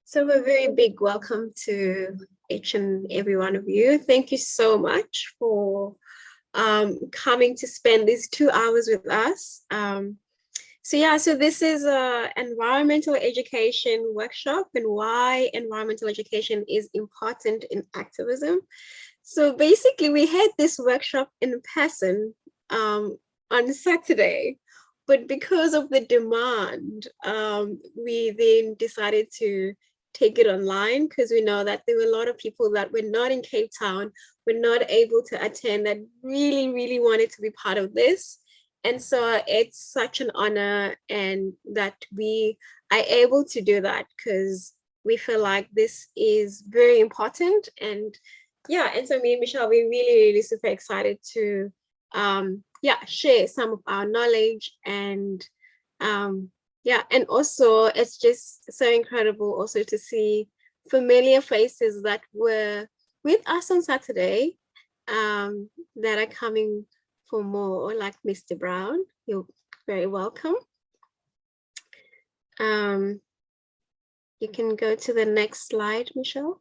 So a very big welcome to each and every one of you. Thank you so much for coming to spend these 2 hours with us. So this is a environmental education workshop and why environmental education is important in activism. So basically we had this workshop in person on Saturday, but because of the demand, we then decided to take it online because we know that there were a lot of people that were not in Cape Town, were not able to attend, that really, really wanted to be part of this. And so it's such an honor and that we are able to do that because we feel like this is very important. And so me and Michelle, we're really, really super excited to share some of our knowledge and and also it's just so incredible also to see familiar faces that were with us on Saturday that are coming for more, like Mr. Brown. You're very welcome. You can go to the next slide, Michelle.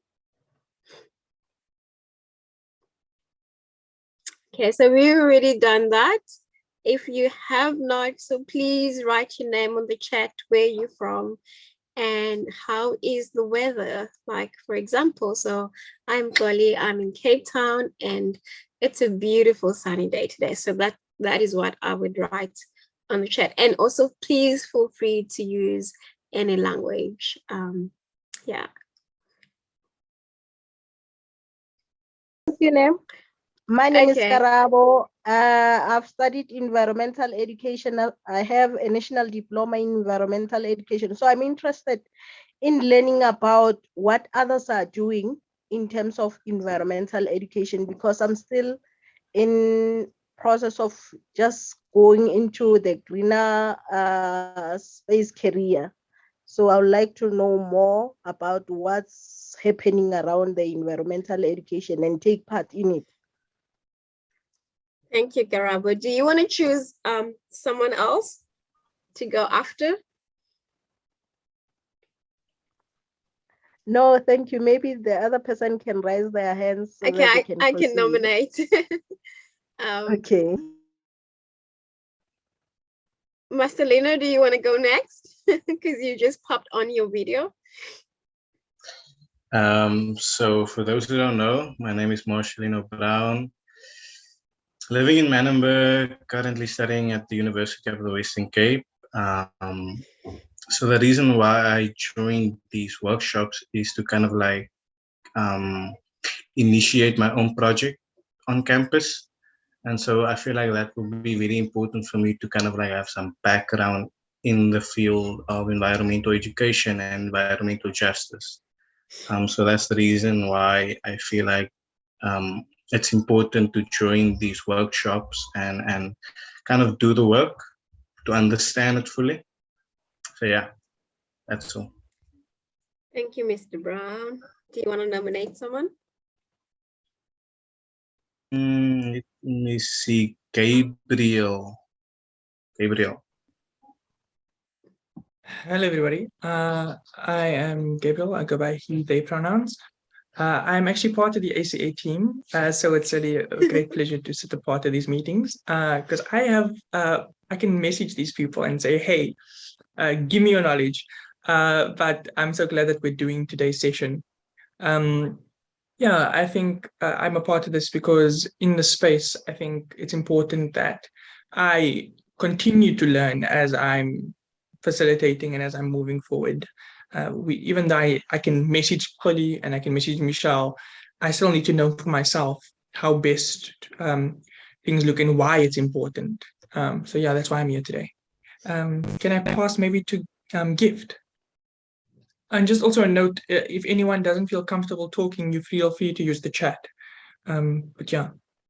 Okay, so we've already done that. If you have not, so please write your name on the chat, where you're from, and how is the weather? Like, for example, so I'm Xoli, I'm in Cape Town, and it's a beautiful sunny day today. So that is what I would write on the chat. And also, please feel free to use any language. What's your name? My name is Karabo. I've studied environmental education. I have a national diploma in environmental education. So I'm interested in learning about what others are doing in terms of environmental education, because I'm still in process of just going into the greener space career. So I would like to know more about what's happening around the environmental education and take part in it. Thank you, Garabo. Do you want to choose someone else to go after? No, thank you. Maybe the other person can raise their hands. So okay, I can nominate. Okay. Marcelino, do you want to go next? Because you just popped on your video. So for those who don't know, my name is Marcelino Brown. Living in Manenberg, currently studying at the University of the Western Cape. So the reason why I joined these workshops is to kind of like initiate my own project on campus. And so I feel like that will be very important for me to kind of like have some background in the field of environmental education and environmental justice. So that's the reason why I feel like it's important to join these workshops and kind of do the work to understand it fully. So yeah, that's all. Thank you, Mr. Brown. Do you want to nominate someone? Let me see, Gabriel. Hello, everybody. I am Gabriel. I go by he, they pronouns. I'm actually part of the ACA team, so it's really a great pleasure to sit a part of these meetings because I can message these people and say, hey, give me your knowledge. But I'm so glad that we're doing today's session. I think I'm a part of this because in the space, I think it's important that I continue to learn as I'm facilitating and as I'm moving forward. Even though I can message Xoli and I can message Michelle, I still need to know for myself how best things look and why it's important. That's why I'm here today. Can I pass maybe to Gift? And just also a note, if anyone doesn't feel comfortable talking, you feel free to use the chat.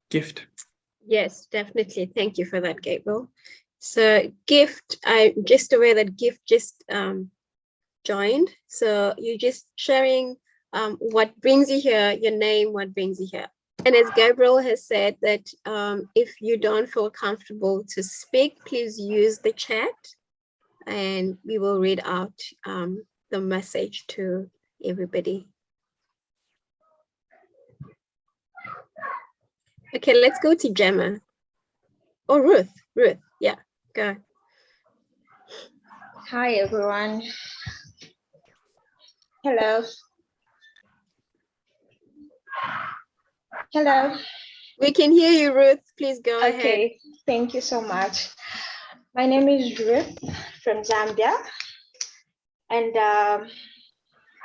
Gift. Yes, definitely. Thank you for that, Gabriel. So Gift, I'm just aware that Gift just joined. So you're just sharing what brings you here, your name, what brings you here. And as Gabriel has said that if you don't feel comfortable to speak, please use the chat and we will read out the message to everybody. Okay, let's go to Gemma. Oh, Ruth, yeah, go. Hi, everyone. Hello. Hello. We can hear you, Ruth. Please go ahead. Okay, thank you so much. My name is Ruth from Zambia, and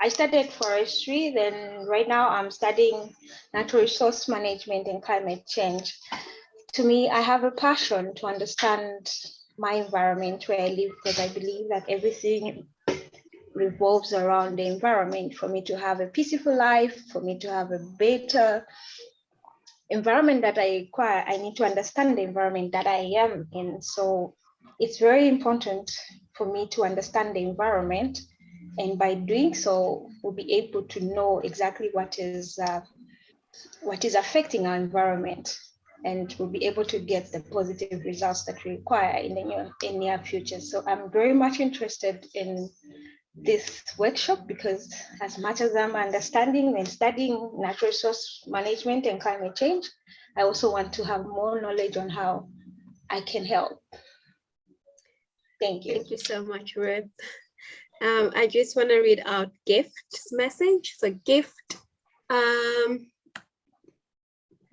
I studied forestry. Then right now I'm studying natural resource management and climate change. To me, I have a passion to understand my environment where I live, because I believe that everything revolves around the environment. For me to have a peaceful life, for me to have a better environment that I require, I need to understand the environment that I am in. So it's very important for me to understand the environment, and by doing so, we'll be able to know exactly what is affecting our environment, and we'll be able to get the positive results that we require in the near future. So I'm very much interested in this workshop, because as much as I'm understanding and studying natural resource management and climate change, I also want to have more knowledge on how I can help. Thank you. Thank you so much, Ruth. I just want to read out Gift's message. So Gift,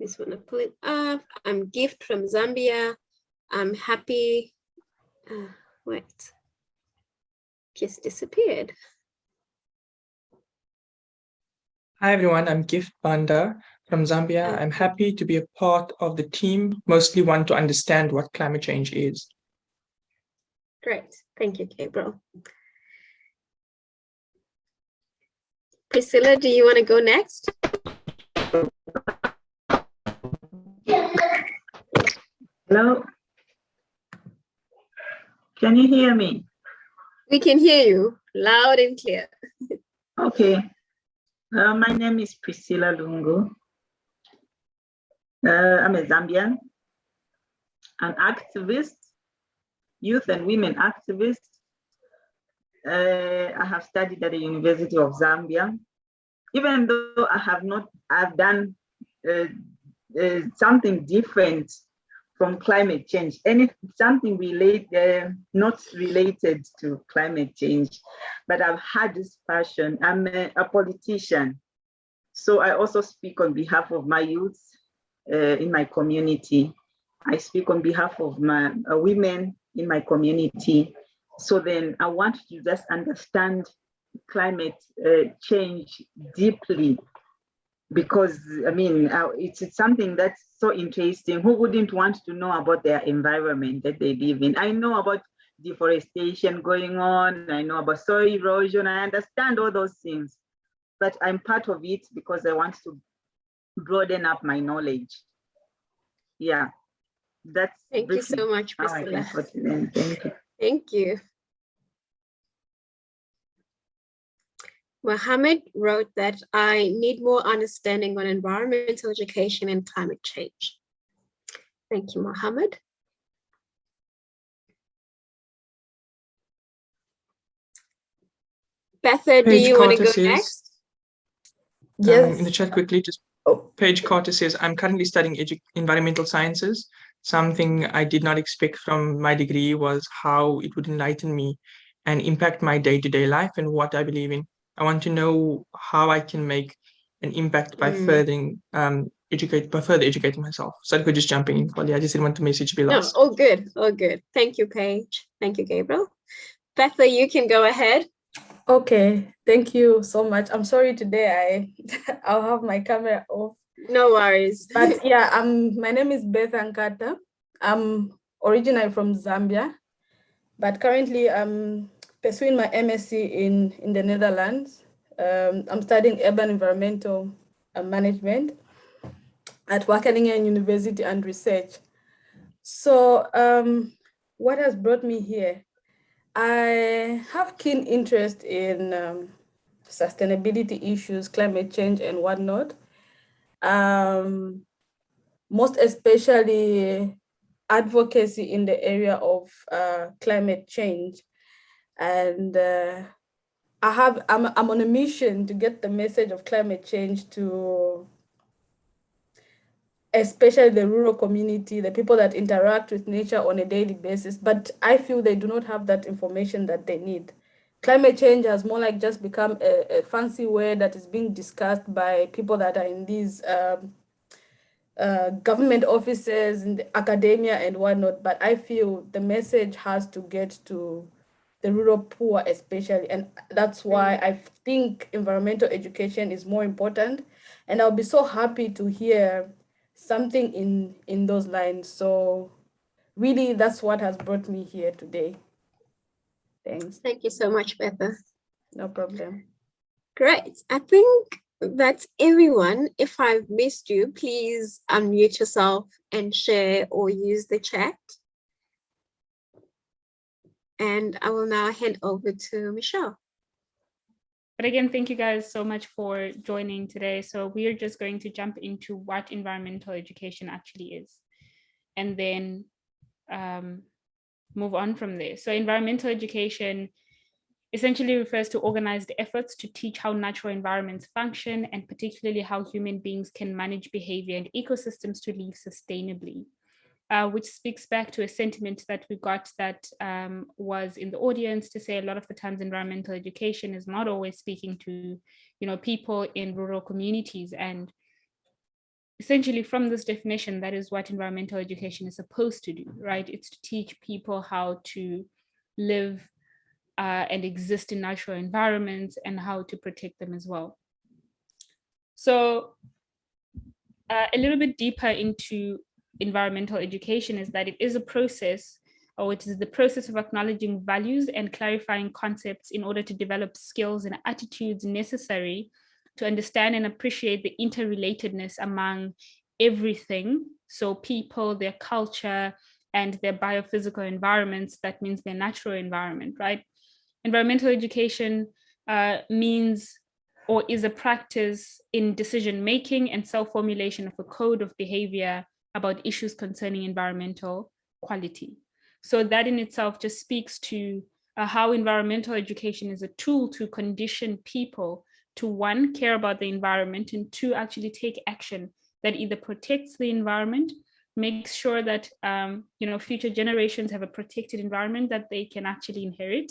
just want to pull it up. I'm Gift from Zambia. I'm happy. Wait, just disappeared. Hi everyone, I'm Gift Banda from Zambia. I'm happy to be a part of the team, mostly want to understand what climate change is. Great, thank you, Gabriel. Priscilla, do you want to go next? Hello? Can you hear me? We can hear you loud and clear. Okay. My name is Priscilla Lungu. I'm a Zambian, an activist, youth and women activist. I have studied at the University of Zambia. Even though I've done something different from climate change, something not related to climate change, but I've had this passion. I'm a politician, so I also speak on behalf of my youth in my community. I speak on behalf of my women in my community. So then I want to just understand climate change deeply, because I mean, it's something that's so interesting. Who wouldn't want to know about their environment that they live in? I know about deforestation going on. I know about soil erosion. I understand all those things, but I'm part of it because I want to broaden up my knowledge. Yeah, that's. Thank you so much, Priscilla. Thank you. Thank you. Mohammed wrote that I need more understanding on environmental education and climate change. Thank you, Mohammed. Betha, do you want to go next? Yes. In the chat quickly, Paige Carter says, I'm currently studying environmental sciences. Something I did not expect from my degree was how it would enlighten me and impact my day-to-day life and what I believe in. I want to know how I can make an impact by further educating myself. So I could just jumping in, Polly. I just didn't want the message to be lost. No, all good, all good. Thank you, Paige. Thank you, Gabriel. Betha, you can go ahead. Okay, thank you so much. I'm sorry today I'll have my camera off. No worries. But yeah, my name is Beth Ankara. I'm originally from Zambia, but currently I'm pursuing my MSc in the Netherlands. I'm studying urban environmental management at Wageningen University and Research. So what has brought me here? I have keen interest in sustainability issues, climate change and whatnot. Most especially advocacy in the area of climate change. And I'm on a mission to get the message of climate change to especially the rural community, the people that interact with nature on a daily basis, but I feel they do not have that information that they need. Climate change has more like just become a fancy word that is being discussed by people that are in these government offices and academia and whatnot, but I feel the message has to get to the rural poor especially, and that's why I think environmental education is more important, and I'll be so happy to hear something in those lines. So really, that's what has brought me here today. Thanks. Thank you so much, Betha. No problem. Great. I think that's everyone. If I've missed you, please unmute yourself and share or use the chat. And I will now hand over to Michelle. But again, thank you guys so much for joining today. So we are just going to jump into what environmental education actually is, and then move on from there. So environmental education essentially refers to organized efforts to teach how natural environments function, and particularly how human beings can manage behavior and ecosystems to live sustainably. Which speaks back to a sentiment that we got that was in the audience, to say a lot of the times environmental education is not always speaking to, people in rural communities. And essentially from this definition, that is what environmental education is supposed to do, right? It's to teach people how to live and exist in natural environments and how to protect them as well. So a little bit deeper into environmental education is that it is a process, or it is the process of acknowledging values and clarifying concepts in order to develop skills and attitudes necessary to understand and appreciate the interrelatedness among everything. So people, their culture, and their biophysical environments, that means their natural environment, right? Environmental education means or is a practice in decision-making and self-formulation of a code of behavior about issues concerning environmental quality. So that in itself just speaks to how environmental education is a tool to condition people to, one, care about the environment, and two, actually take action that either protects the environment, makes sure that future generations have a protected environment that they can actually inherit,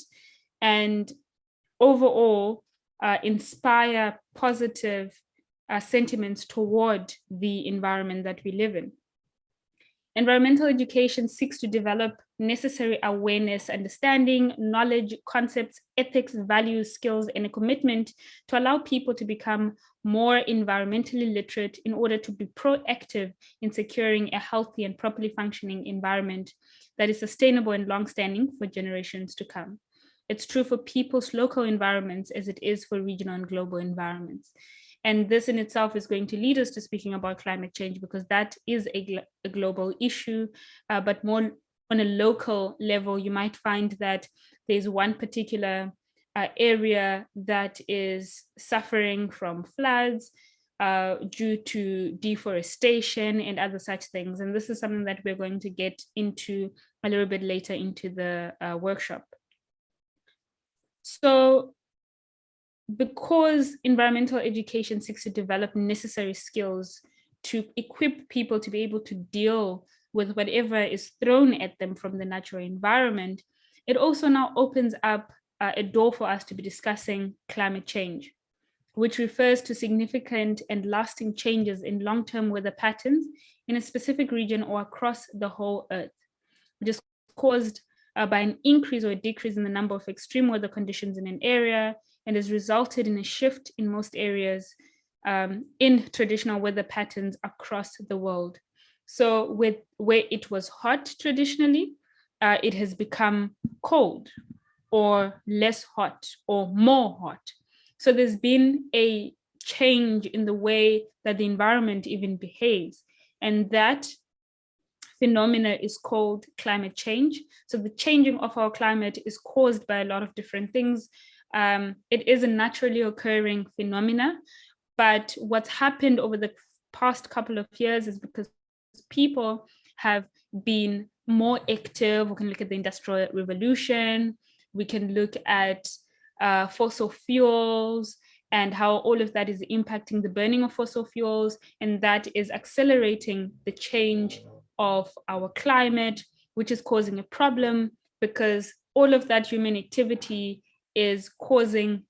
and overall inspire positive sentiments toward the environment that we live in. Environmental education seeks to develop necessary awareness, understanding, knowledge, concepts, ethics, values, skills, and a commitment to allow people to become more environmentally literate in order to be proactive in securing a healthy and properly functioning environment that is sustainable and long-standing for generations to come. It's true for people's local environments as it is for regional and global environments. And this in itself is going to lead us to speaking about climate change, because that is a global issue, but more on a local level. You might find that there's one particular area that is suffering from floods due to deforestation and other such things. And this is something that we're going to get into a little bit later into the workshop. So because environmental education seeks to develop necessary skills to equip people to be able to deal with whatever is thrown at them from the natural environment, it also now opens up a door for us to be discussing climate change, which refers to significant and lasting changes in long-term weather patterns in a specific region or across the whole Earth, which is caused by an increase or a decrease in the number of extreme weather conditions in an area, and has resulted in a shift in most areas in traditional weather patterns across the world. So where it was hot traditionally, it has become cold or less hot or more hot. So there's been a change in the way that the environment even behaves. And that phenomena is called climate change. So the changing of our climate is caused by a lot of different things. It is a naturally occurring phenomena, but what's happened over the past couple of years is because people have been more active. We can look at the Industrial Revolution. We can look at fossil fuels and how all of that is impacting the burning of fossil fuels, and that is accelerating the change of our climate, which is causing a problem because all of that human activity is causing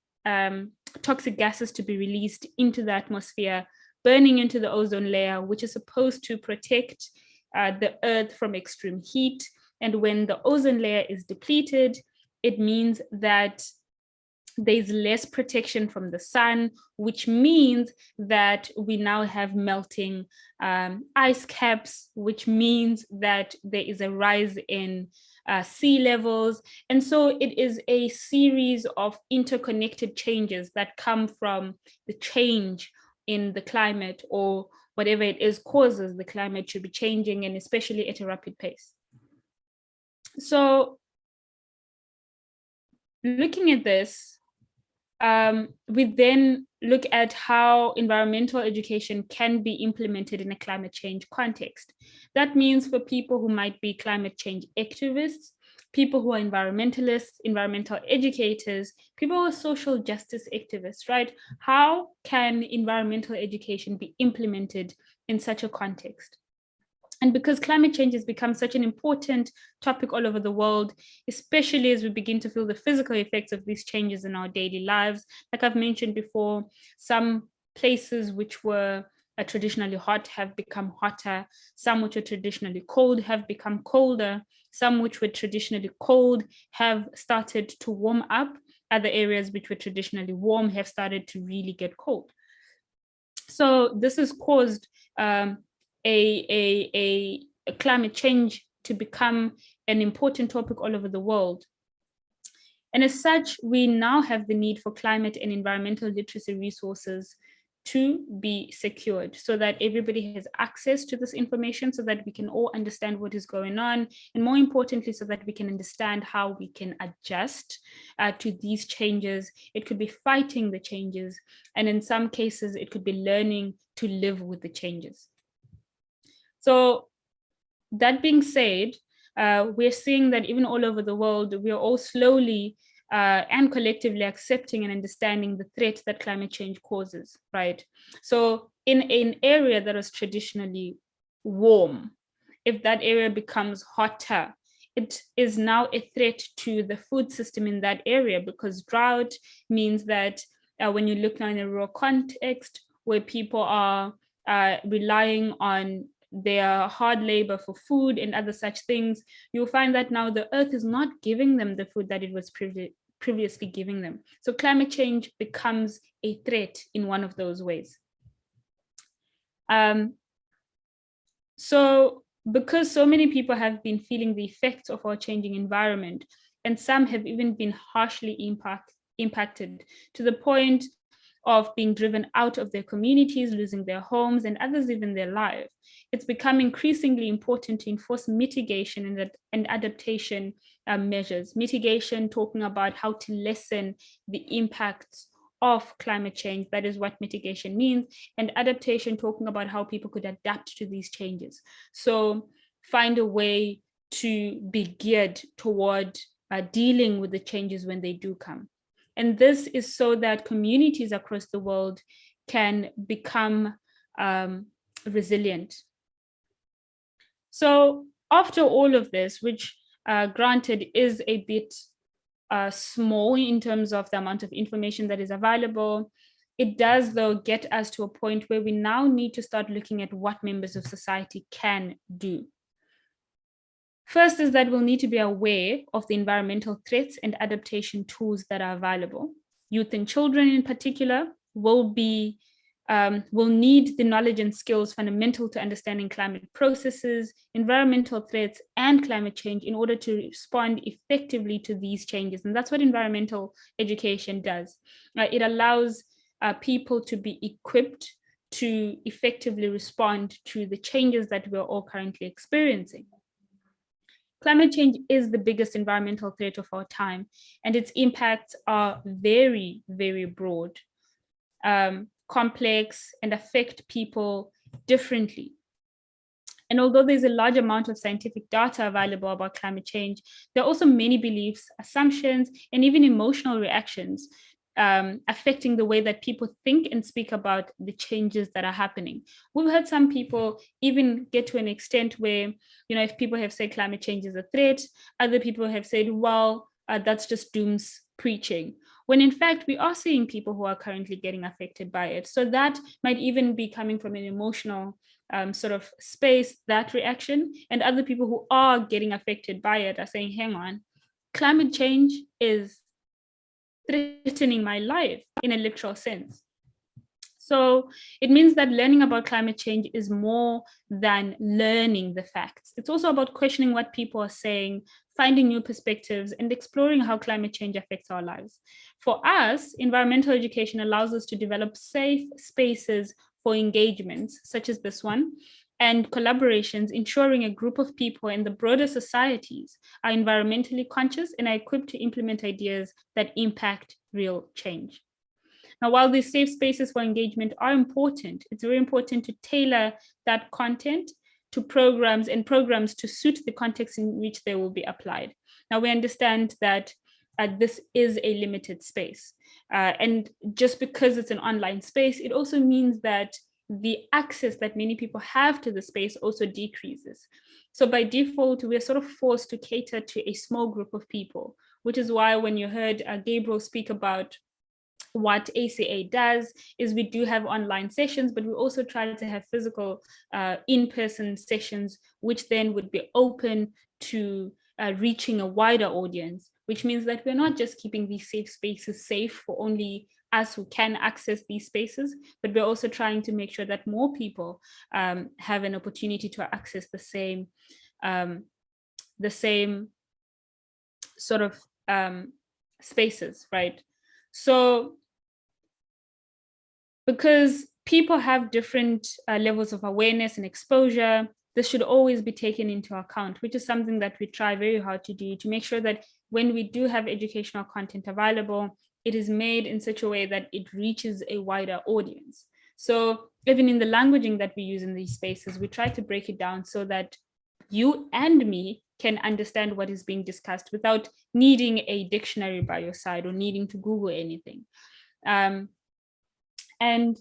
toxic gases to be released into the atmosphere, burning into the ozone layer, which is supposed to protect the earth from extreme heat. And when the ozone layer is depleted, it means that there's less protection from the sun, which means that we now have melting ice caps, which means that there is a rise in sea levels. And so it is a series of interconnected changes that come from the change in the climate, or whatever it is causes the climate to be changing, and especially at a rapid pace. So looking at this, we then look at how environmental education can be implemented in a climate change context. That means for people who might be climate change activists, people who are environmentalists, environmental educators, people who are social justice activists, right? How can environmental education be implemented in such a context? And because climate change has become such an important topic all over the world, especially as we begin to feel the physical effects of these changes in our daily lives, like I've mentioned before, some places which were traditionally hot have become hotter, some which were traditionally cold have become colder, some which were traditionally cold have started to warm up, other areas which were traditionally warm have started to really get cold. So this has caused a climate change to become an important topic all over the world. And as such, we now have the need for climate and environmental literacy resources to be secured so that everybody has access to this information, so that we can all understand what is going on, and more importantly, so that we can understand how we can adjust to these changes. It could be fighting the changes, and in some cases, it could be learning to live with the changes. So that being said, we're seeing that even all over the world, we are all slowly and collectively accepting and understanding the threat that climate change causes, right? So in an area that was traditionally warm, if that area becomes hotter, it is now a threat to the food system in that area, because drought means that when you look now in a rural context where people are relying on their hard labor for food and other such things, you'll find that now the earth is not giving them the food that it was previously giving them. So climate change becomes a threat in one of those ways. So because so many people have been feeling the effects of our changing environment, and some have even been harshly impacted to the point of being driven out of their communities, losing their homes, and others even their life, it's become increasingly important to enforce mitigation and adaptation measures. Mitigation, talking about how to lessen the impacts of climate change, that is what mitigation means, and adaptation, talking about how people could adapt to these changes. So find a way to be geared toward dealing with the changes when they do come. And this is so that communities across the world can become resilient. So after all of this, which granted is a bit small in terms of the amount of information that is available, it does though get us to a point where we now need to start looking at what members of society can do. First is that we'll need to be aware of the environmental threats and adaptation tools that are available. Youth and children in particular will need the knowledge and skills fundamental to understanding climate processes, environmental threats, and climate change in order to respond effectively to these changes. And that's what environmental education does. It allows people to be equipped to effectively respond to the changes that we're all currently experiencing. Climate change is the biggest environmental threat of our time, and its impacts are very, very broad, complex, and affect people differently. And although there's a large amount of scientific data available about climate change, there are also many beliefs, assumptions, and even emotional reactions affecting the way that people think and speak about the changes that are happening. We've heard some people even get to an extent where, if people have said climate change is a threat, other people have said, well, that's just dooms preaching. When in fact, we are seeing people who are currently getting affected by it. So that might even be coming from an emotional sort of space, that reaction. And other people who are getting affected by it are saying, hang on, climate change is threatening my life in a literal sense. So it means that learning about climate change is more than learning the facts. It's also about questioning what people are saying, finding new perspectives, and exploring how climate change affects our lives. For us, environmental education allows us to develop safe spaces for engagements, such as this one, and collaborations, ensuring a group of people in the broader societies are environmentally conscious and are equipped to implement ideas that impact real change. Now, while these safe spaces for engagement are important, it's very important to tailor that content to programs to suit the context in which they will be applied. Now, we understand that this is a limited space. And just because it's an online space, it also means that the access that many people have to the space also decreases. So by default, we're sort of forced to cater to a small group of people, which is why when you heard Gabriel speak about what ACA does is we do have online sessions, but we also try to have physical in-person sessions, which then would be open to reaching a wider audience, which means that we're not just keeping these safe spaces safe for only us who can access these spaces, but we're also trying to make sure that more people have an opportunity to access the same sort of spaces, right? So because people have different levels of awareness and exposure, this should always be taken into account, which is something that we try very hard to do, to make sure that when we do have educational content available, it is made in such a way that it reaches a wider audience. So even in the languaging that we use in these spaces, we try to break it down so that you and me can understand what is being discussed without needing a dictionary by your side or needing to Google anything. And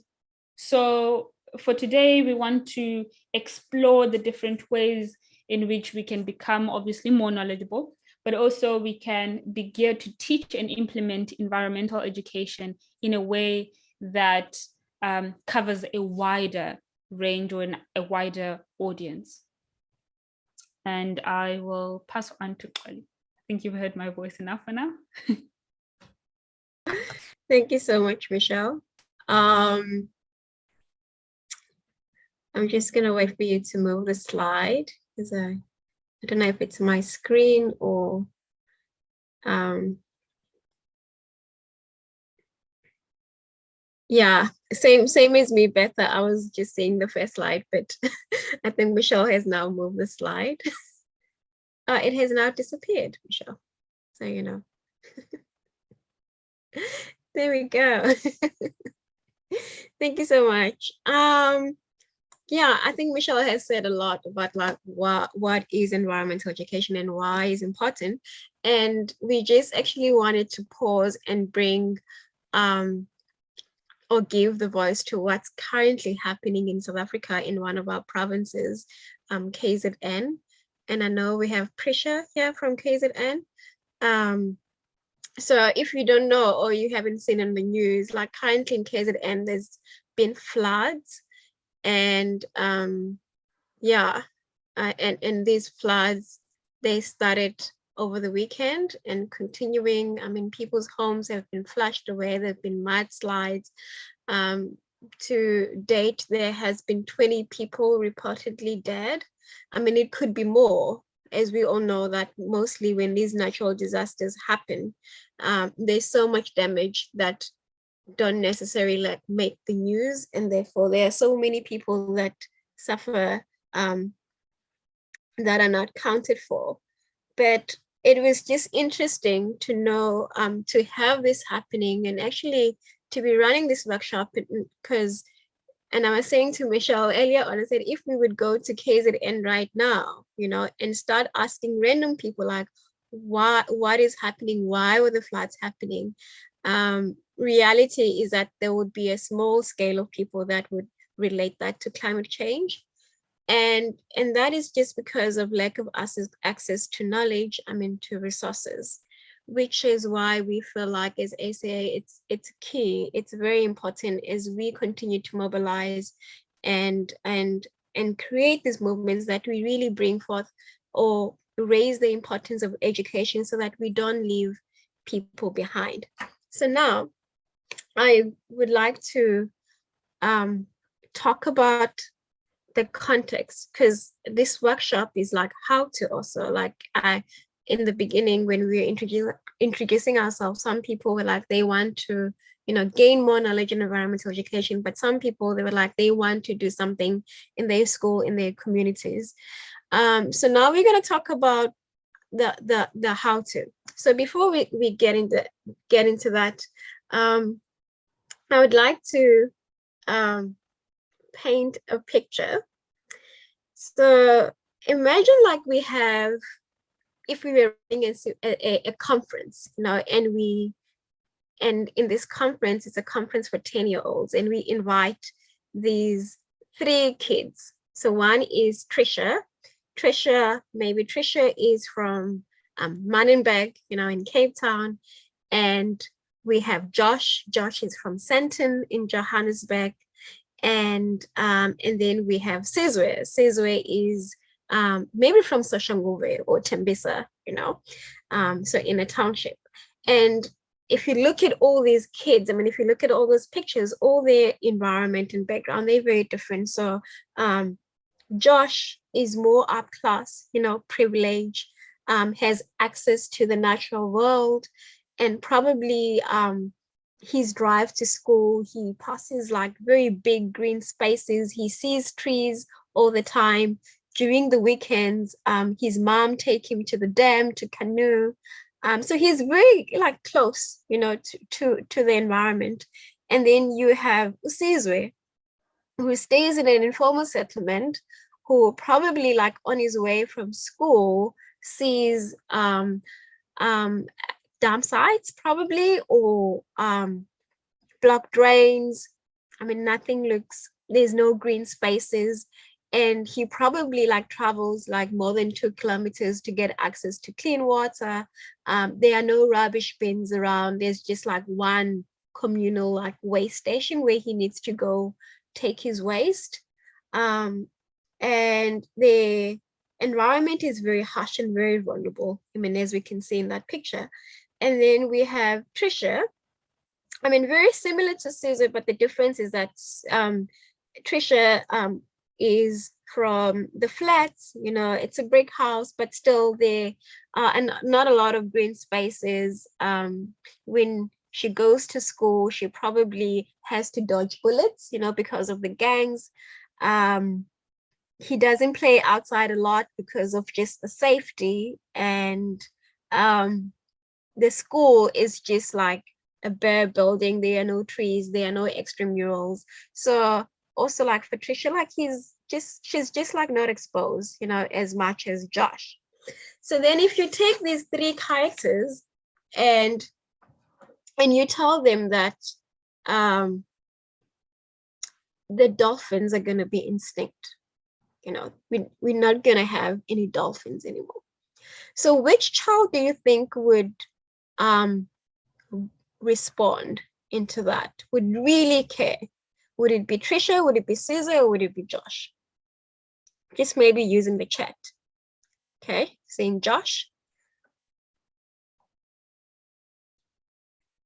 so for today, we want to explore the different ways in which we can become obviously more knowledgeable, but also we can be geared to teach and implement environmental education in a way that covers a wider range or a wider audience. And I will pass on to Xoli. I think you've heard my voice enough for now. Thank you so much, Michelle. I'm just gonna wait for you to move the slide because I don't know if it's my screen or yeah, same as me, Beth. I was just seeing the first slide, but I think Michelle has now moved the slide. It has now disappeared, Michelle. So you know. There we go. Thank you so much. Yeah, I think Michelle has said a lot about like what is environmental education and why it's important. And we just actually wanted to pause and bring or give the voice to what's currently happening in South Africa in one of our provinces, KZN. And I know we have Priscilla here from KZN. So if you don't know or you haven't seen in the news, like currently in KZN, there's been floods, and yeah, and these floods, they started over the weekend and continuing. I mean, people's homes have been flushed away. There've been mudslides. To date, there has been 20 people reportedly dead. I mean, it could be more, as we all know that mostly when these natural disasters happen, there's so much damage that don't necessarily like make the news, and therefore there are so many people that suffer that are not counted for. But it was just interesting to know, to have this happening and actually to be running this workshop, because And I was saying to Michelle earlier on, I said, if we would go to KZN right now, and start asking random people like, what is happening? Why were the floods happening? Reality is that there would be a small scale of people that would relate that to climate change. And that is just because of lack of access to knowledge, to resources, which is why we feel like as ACA, it's key. It's very important as we continue to mobilize and create these movements that we really bring forth or raise the importance of education so that we don't leave people behind. So now I would like to talk about the context, because this workshop is like how to also, like in the beginning when we were introducing ourselves, some people were like they want to gain more knowledge in environmental education, but some people, they were like they want to do something in their school, in their communities. So now we're going to talk about the how to. So before we get into that, I would like to paint a picture. So imagine like we have, if we were running a conference, and in this conference, it's a conference for 10-year-olds, and we invite these 3 kids. So one is Trisha. Maybe Trisha is from Manenberg, in Cape Town. And we have Josh. Josh is from Sandton in Johannesburg. And then we have Sizwe. Sizwe is maybe from Soshanguve or Tembisa, so in a township. And if you look at all these kids, if you look at all those pictures, all their environment and background, they're very different. So Josh is more up class, privileged, has access to the natural world, and probably his drive to school, he passes like very big green spaces. He sees trees all the time. During the weekends, his mom take him to the dam to canoe. So he's very like close, to the environment. And then you have Usizwe, who stays in an informal settlement, who probably like on his way from school sees dam sites probably, or blocked drains. There's no green spaces. And he probably like travels like more than 2 kilometers to get access to clean water. There are no rubbish bins around. There's just like one communal like waste station where he needs to go take his waste. And the environment is very harsh and very vulnerable, as we can see in that picture. And then we have Trisha. Very similar to Caesar, but the difference is that Trisha is from the flats. It's a brick house, but still there are not a lot of green spaces. When she goes to school, she probably has to dodge bullets, because of the gangs. He doesn't play outside a lot because of just the safety, and the school is just like a bare building. There are no trees, there are no extramurals. So also like for Trisha, like she's just like not exposed, as much as Josh. So then if you take these 3 characters and you tell them that the dolphins are going to be extinct, we're not going to have any dolphins anymore. So which child do you think would respond into that, would really care? Would it be Trisha, would it be Caesar, or would it be Josh? Just maybe using the chat. Okay, saying Josh.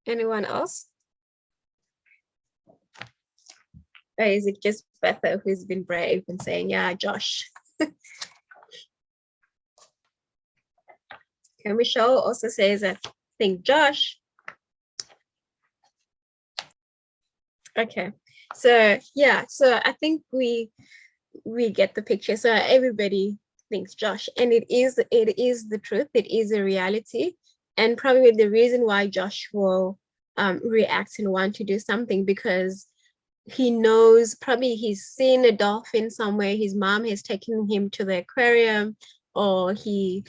Anyone else? Or is it just Betha who's been brave and saying, yeah, Josh? Okay, Michelle also says, I think Josh. Okay, so yeah, so I think we get the picture. So everybody thinks Josh, and it is the truth. It is a reality, and probably the reason why Josh will react and want to do something, because he knows, probably he's seen a dolphin somewhere, his mom has taken him to the aquarium, or he's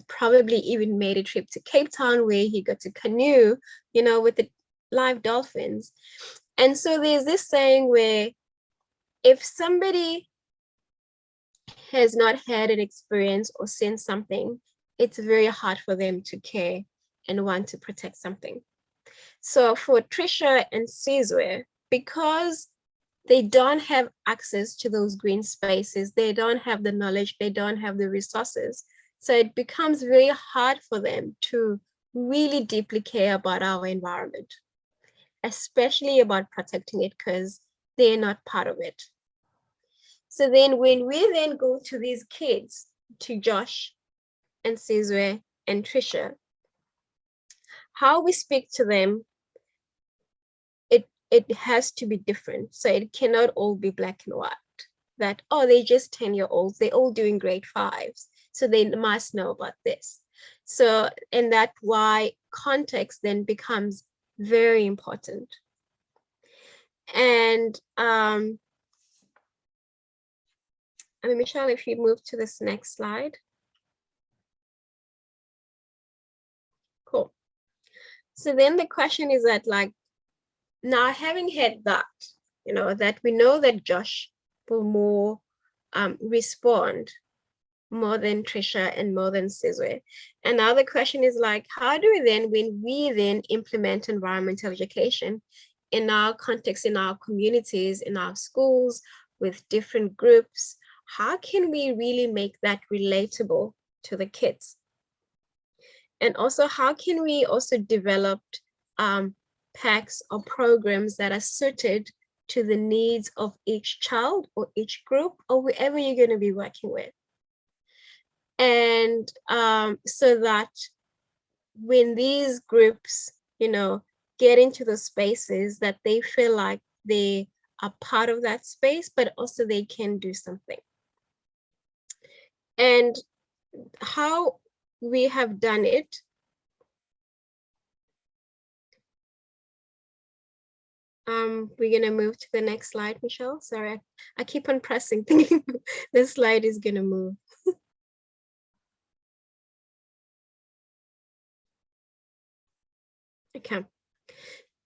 probably even made a trip to Cape Town where he got to canoe, you know, with the live dolphins. And so there's this saying where if somebody has not had an experience or seen something, it's very hard for them to care and want to protect something. So for Trisha and Sizwe, because they don't have access to those green spaces, they don't have the knowledge, they don't have the resources. So it becomes very hard for them to really deeply care about our environment, especially about protecting it, because they're not part of it. So then when we then go to these kids, to Josh and Sizwe and Trisha, how we speak to them, it has to be different. So it cannot all be black and white, that, oh, they're just 10-year-olds, they're all doing grade 5s, so they must know about this. So, and that's why context then becomes very important. And I mean, Michelle, if you move to this next slide. Cool. So then the question is that, like, now having had that, you know, that we know that Josh will more respond more than Trisha and more than Sizwe. And now the question is, like, how do we then, when we then implement environmental education in our context, in our communities, in our schools, with different groups, how can we really make that relatable to the kids? And also, how can we also develop packs or programs that are suited to the needs of each child or each group or whoever you're going to be working with? And so that when these groups, you know, get into the spaces, that they feel like they are part of that space, but also they can do something. And how we have done it, we're gonna move to the next slide, Michelle. Sorry, I keep on pressing, thinking this slide is gonna move. Okay,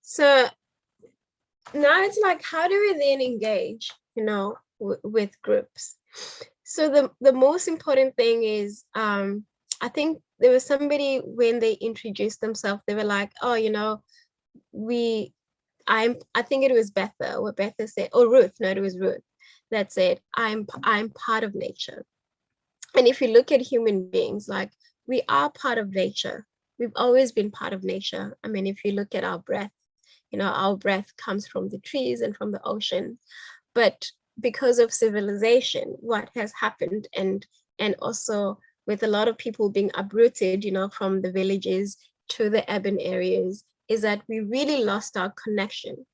so now it's like, how do we then engage, you know, with groups? So the most important thing is, I think there was somebody, when they introduced themselves, they were like, oh, you know, I think it was Betha, what Betha said, or Ruth, no, it was Ruth that said, I'm part of nature. And if you look at human beings, like, we are part of nature. We've always been part of nature. I mean, if you look at our breath, you know, our breath comes from the trees and from the ocean. But because of civilization, what has happened, and also with a lot of people being uprooted, you know, from the villages to the urban areas, is that we really lost our connection.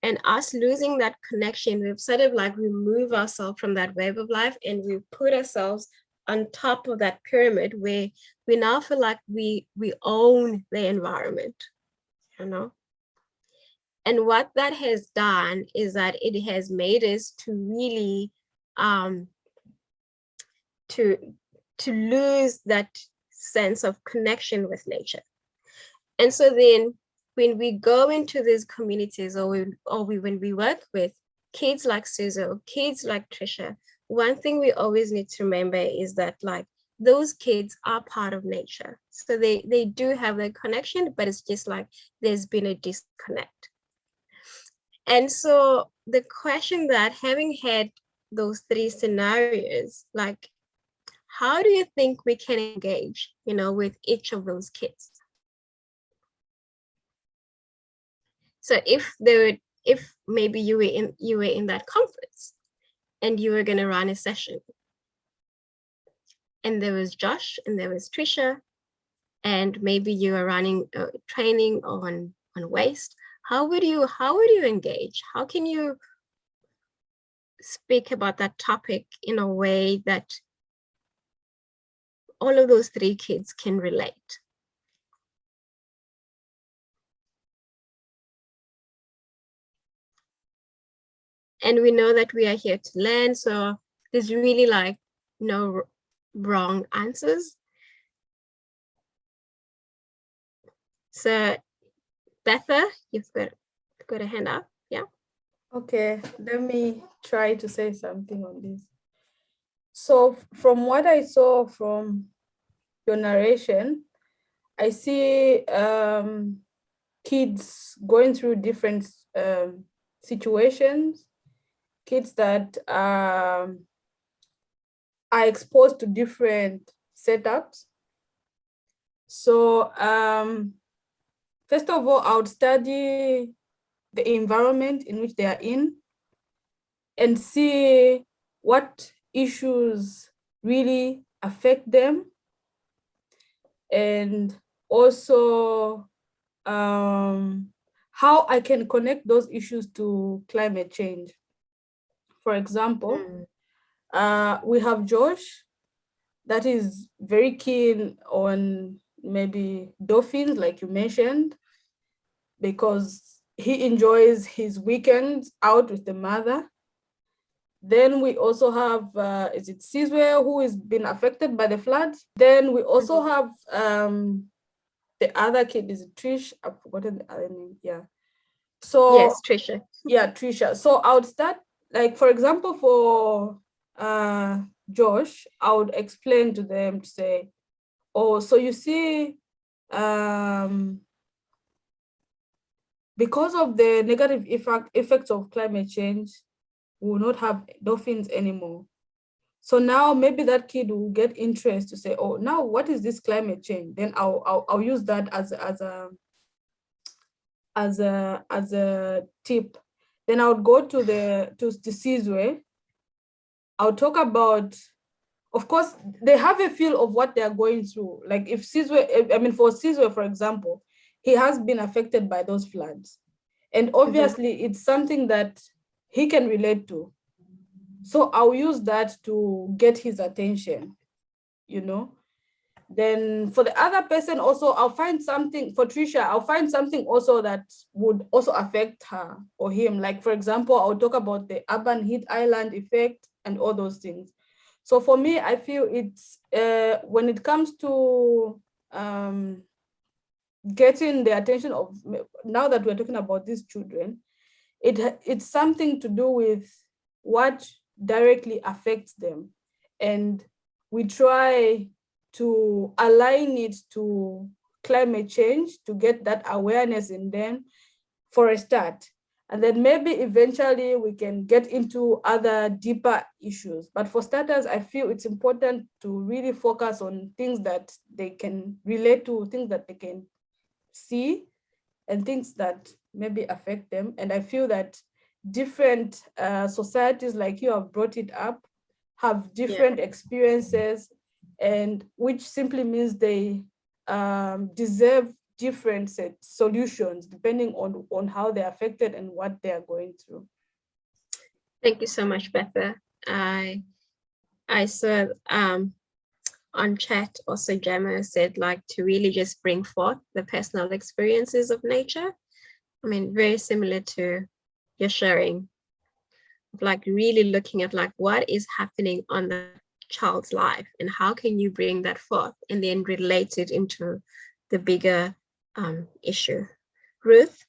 And us losing that connection, we've sort of like remove ourselves from that web of life, and we put ourselves on top of that pyramid where we now feel like we own the environment, you know? And what that has done is that it has made us to really to lose that sense of connection with nature. And so then when we go into these communities, or when we work with kids like Suzo, kids like Trisha, one thing we always need to remember is that, like, those kids are part of nature. So they do have a connection, but it's just like there's been a disconnect. And so the question that, having had those 3 scenarios, like, how do you think we can engage, you know, with each of those kids? So if maybe you were in that conference and you were going to run a session, and there was Josh and there was Trisha, and maybe you are running training on waste, how would you engage? How can you speak about that topic in a way that all of those 3 kids can relate? And we know that we are here to learn. So there's really like no wrong answers. So Betha, you've got a hand up. Yeah. Okay, let me try to say something on this. So from what I saw from your narration, I see kids going through different situations, kids that are exposed to different setups. So first of all, I would study the environment in which they are in and see what issues really affect them, and also how I can connect those issues to climate change. For example, we have Josh that is very keen on maybe dolphins, like you mentioned, because he enjoys his weekends out with the mother. Then we also have, is it Sizwe, who has been affected by the floods? Then we also have the other kid, is it Trish? I've forgotten the other name, yeah. So yes, Trisha. Yeah, Trisha. So I would start, like, for example, for Josh, I would explain to them to say, oh, so you see, because of the negative effects of climate change, we will not have dolphins anymore. So now maybe that kid will get interest to say, oh, now what is this climate change? Then I'll use that as a tip. Then I would go to the Sizwe. I'll talk about, of course, they have a feel of what they are going through. Like if Sizwe, I mean, for Sizwe, for example, he has been affected by those floods. And obviously it's something that he can relate to. So I'll use that to get his attention, you know. Then for the other person also, I'll find something, for Trisha, I'll find something also that would also affect her or him. Like, for example, I'll talk about the urban heat island effect and all those things. So for me, I feel it's, when it comes to getting the attention of, now that we're talking about these children, it's something to do with what directly affects them. And we try to align it to climate change to get that awareness in them for a start. And then maybe eventually we can get into other deeper issues. But for starters, I feel it's important to really focus on things that they can relate to, things that they can see, and things that maybe affect them. And I feel that different societies, like you have brought it up, have different experiences, and which simply means they deserve different solutions depending on how they're affected and what they are going through. Thank you so much, Betha. I saw on chat also Gemma said, like, to really just bring forth the personal experiences of nature. I mean, very similar to your sharing, like really looking at like what is happening on the child's life and how can you bring that forth and then relate it into the bigger issue. Ruth?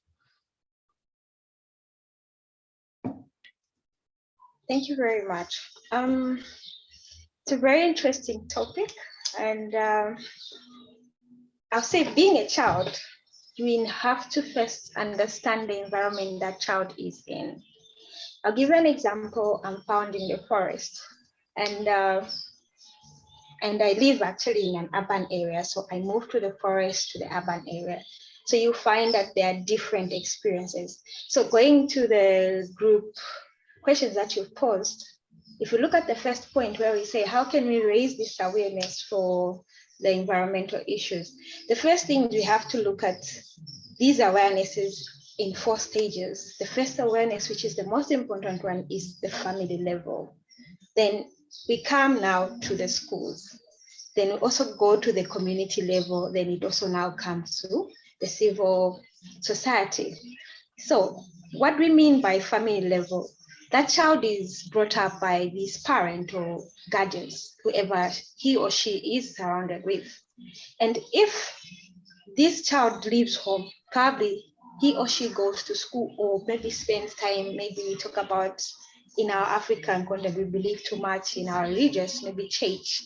Thank you very much. It's a very interesting topic, and I'll say, being a child, you have to first understand the environment that child is in. I'll give you an example. I'm found in the forest, and I live actually in an urban area. So I moved to the forest to the urban area. So you find that there are different experiences. So going to the group questions that you've posed, if you look at the first point where we say, how can we raise this awareness for the environmental issues? The first thing we have to look at these awarenesses in 4 stages. The first awareness, which is the most important one, is the family level. Then we come now to the schools. Then we also go to the community level. Then it also now comes to the civil society. So what we mean by family level, that child is brought up by this parent or guardians, whoever he or she is surrounded with. And if this child leaves home, probably he or she goes to school or maybe spends time, maybe we talk about in our African context, we believe too much in our religious, maybe church.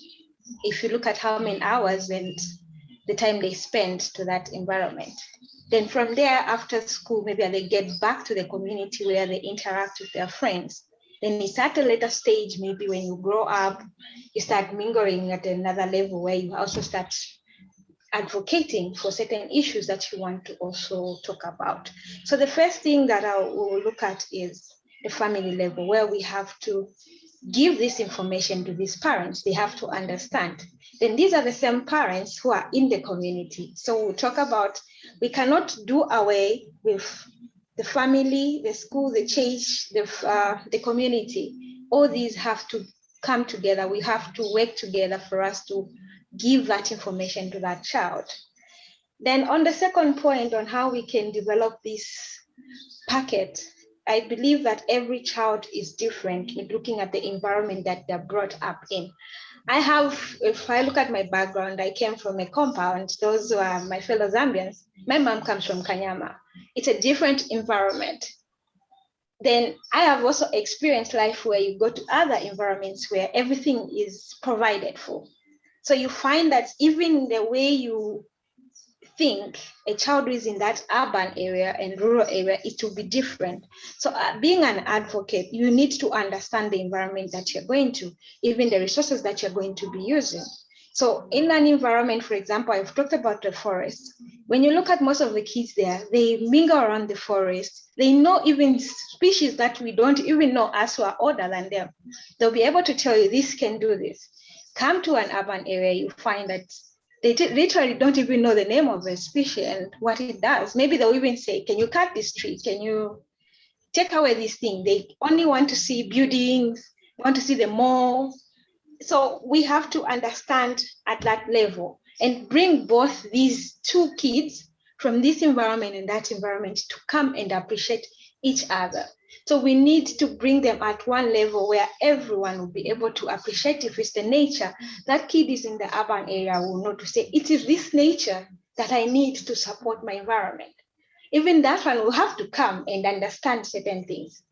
If you look at how many hours and the time they spend to that environment, then from there, after school, maybe they get back to the community where they interact with their friends. Then it's at a later stage, maybe when you grow up, you start mingling at another level where you also start advocating for certain issues that you want to also talk about. So the first thing that I will look at is the family level, where we have to give this information to these parents. They have to understand. Then these are the same parents who are in the community. So we'll talk about, we cannot do away with the family, the school, the church, the community. All these have to come together. We have to work together for us to give that information to that child. Then on the second point on how we can develop this packet, I believe that every child is different in looking at the environment that they're brought up in. If I look at my background, I came from a compound. Those who are my fellow Zambians. My mom comes from Kanyama. It's a different environment. Then I have also experienced life where you go to other environments where everything is provided for. So you find that even the way you think a child who is in that urban area and rural area, it will be different. So being an advocate, you need to understand the environment that you're going to, even the resources that you're going to be using. So in an environment, for example, I've talked about the forest. When you look at most of the kids there, they mingle around the forest. They know even species that we don't even know us who are older than them. They'll be able to tell you this can do this. Come to an urban area, you find that they literally don't even know the name of the species and what it does. Maybe they'll even say, can you cut this tree? Can you take away this thing? They only want to see buildings, want to see the mall. So we have to understand at that level and bring both these two kids from this environment and that environment to come and appreciate each other. So we need to bring them at one level where everyone will be able to appreciate if it's the nature. That kid is in the urban area will know to say, it is this nature that I need to support my environment. Even that one will have to come and understand certain things.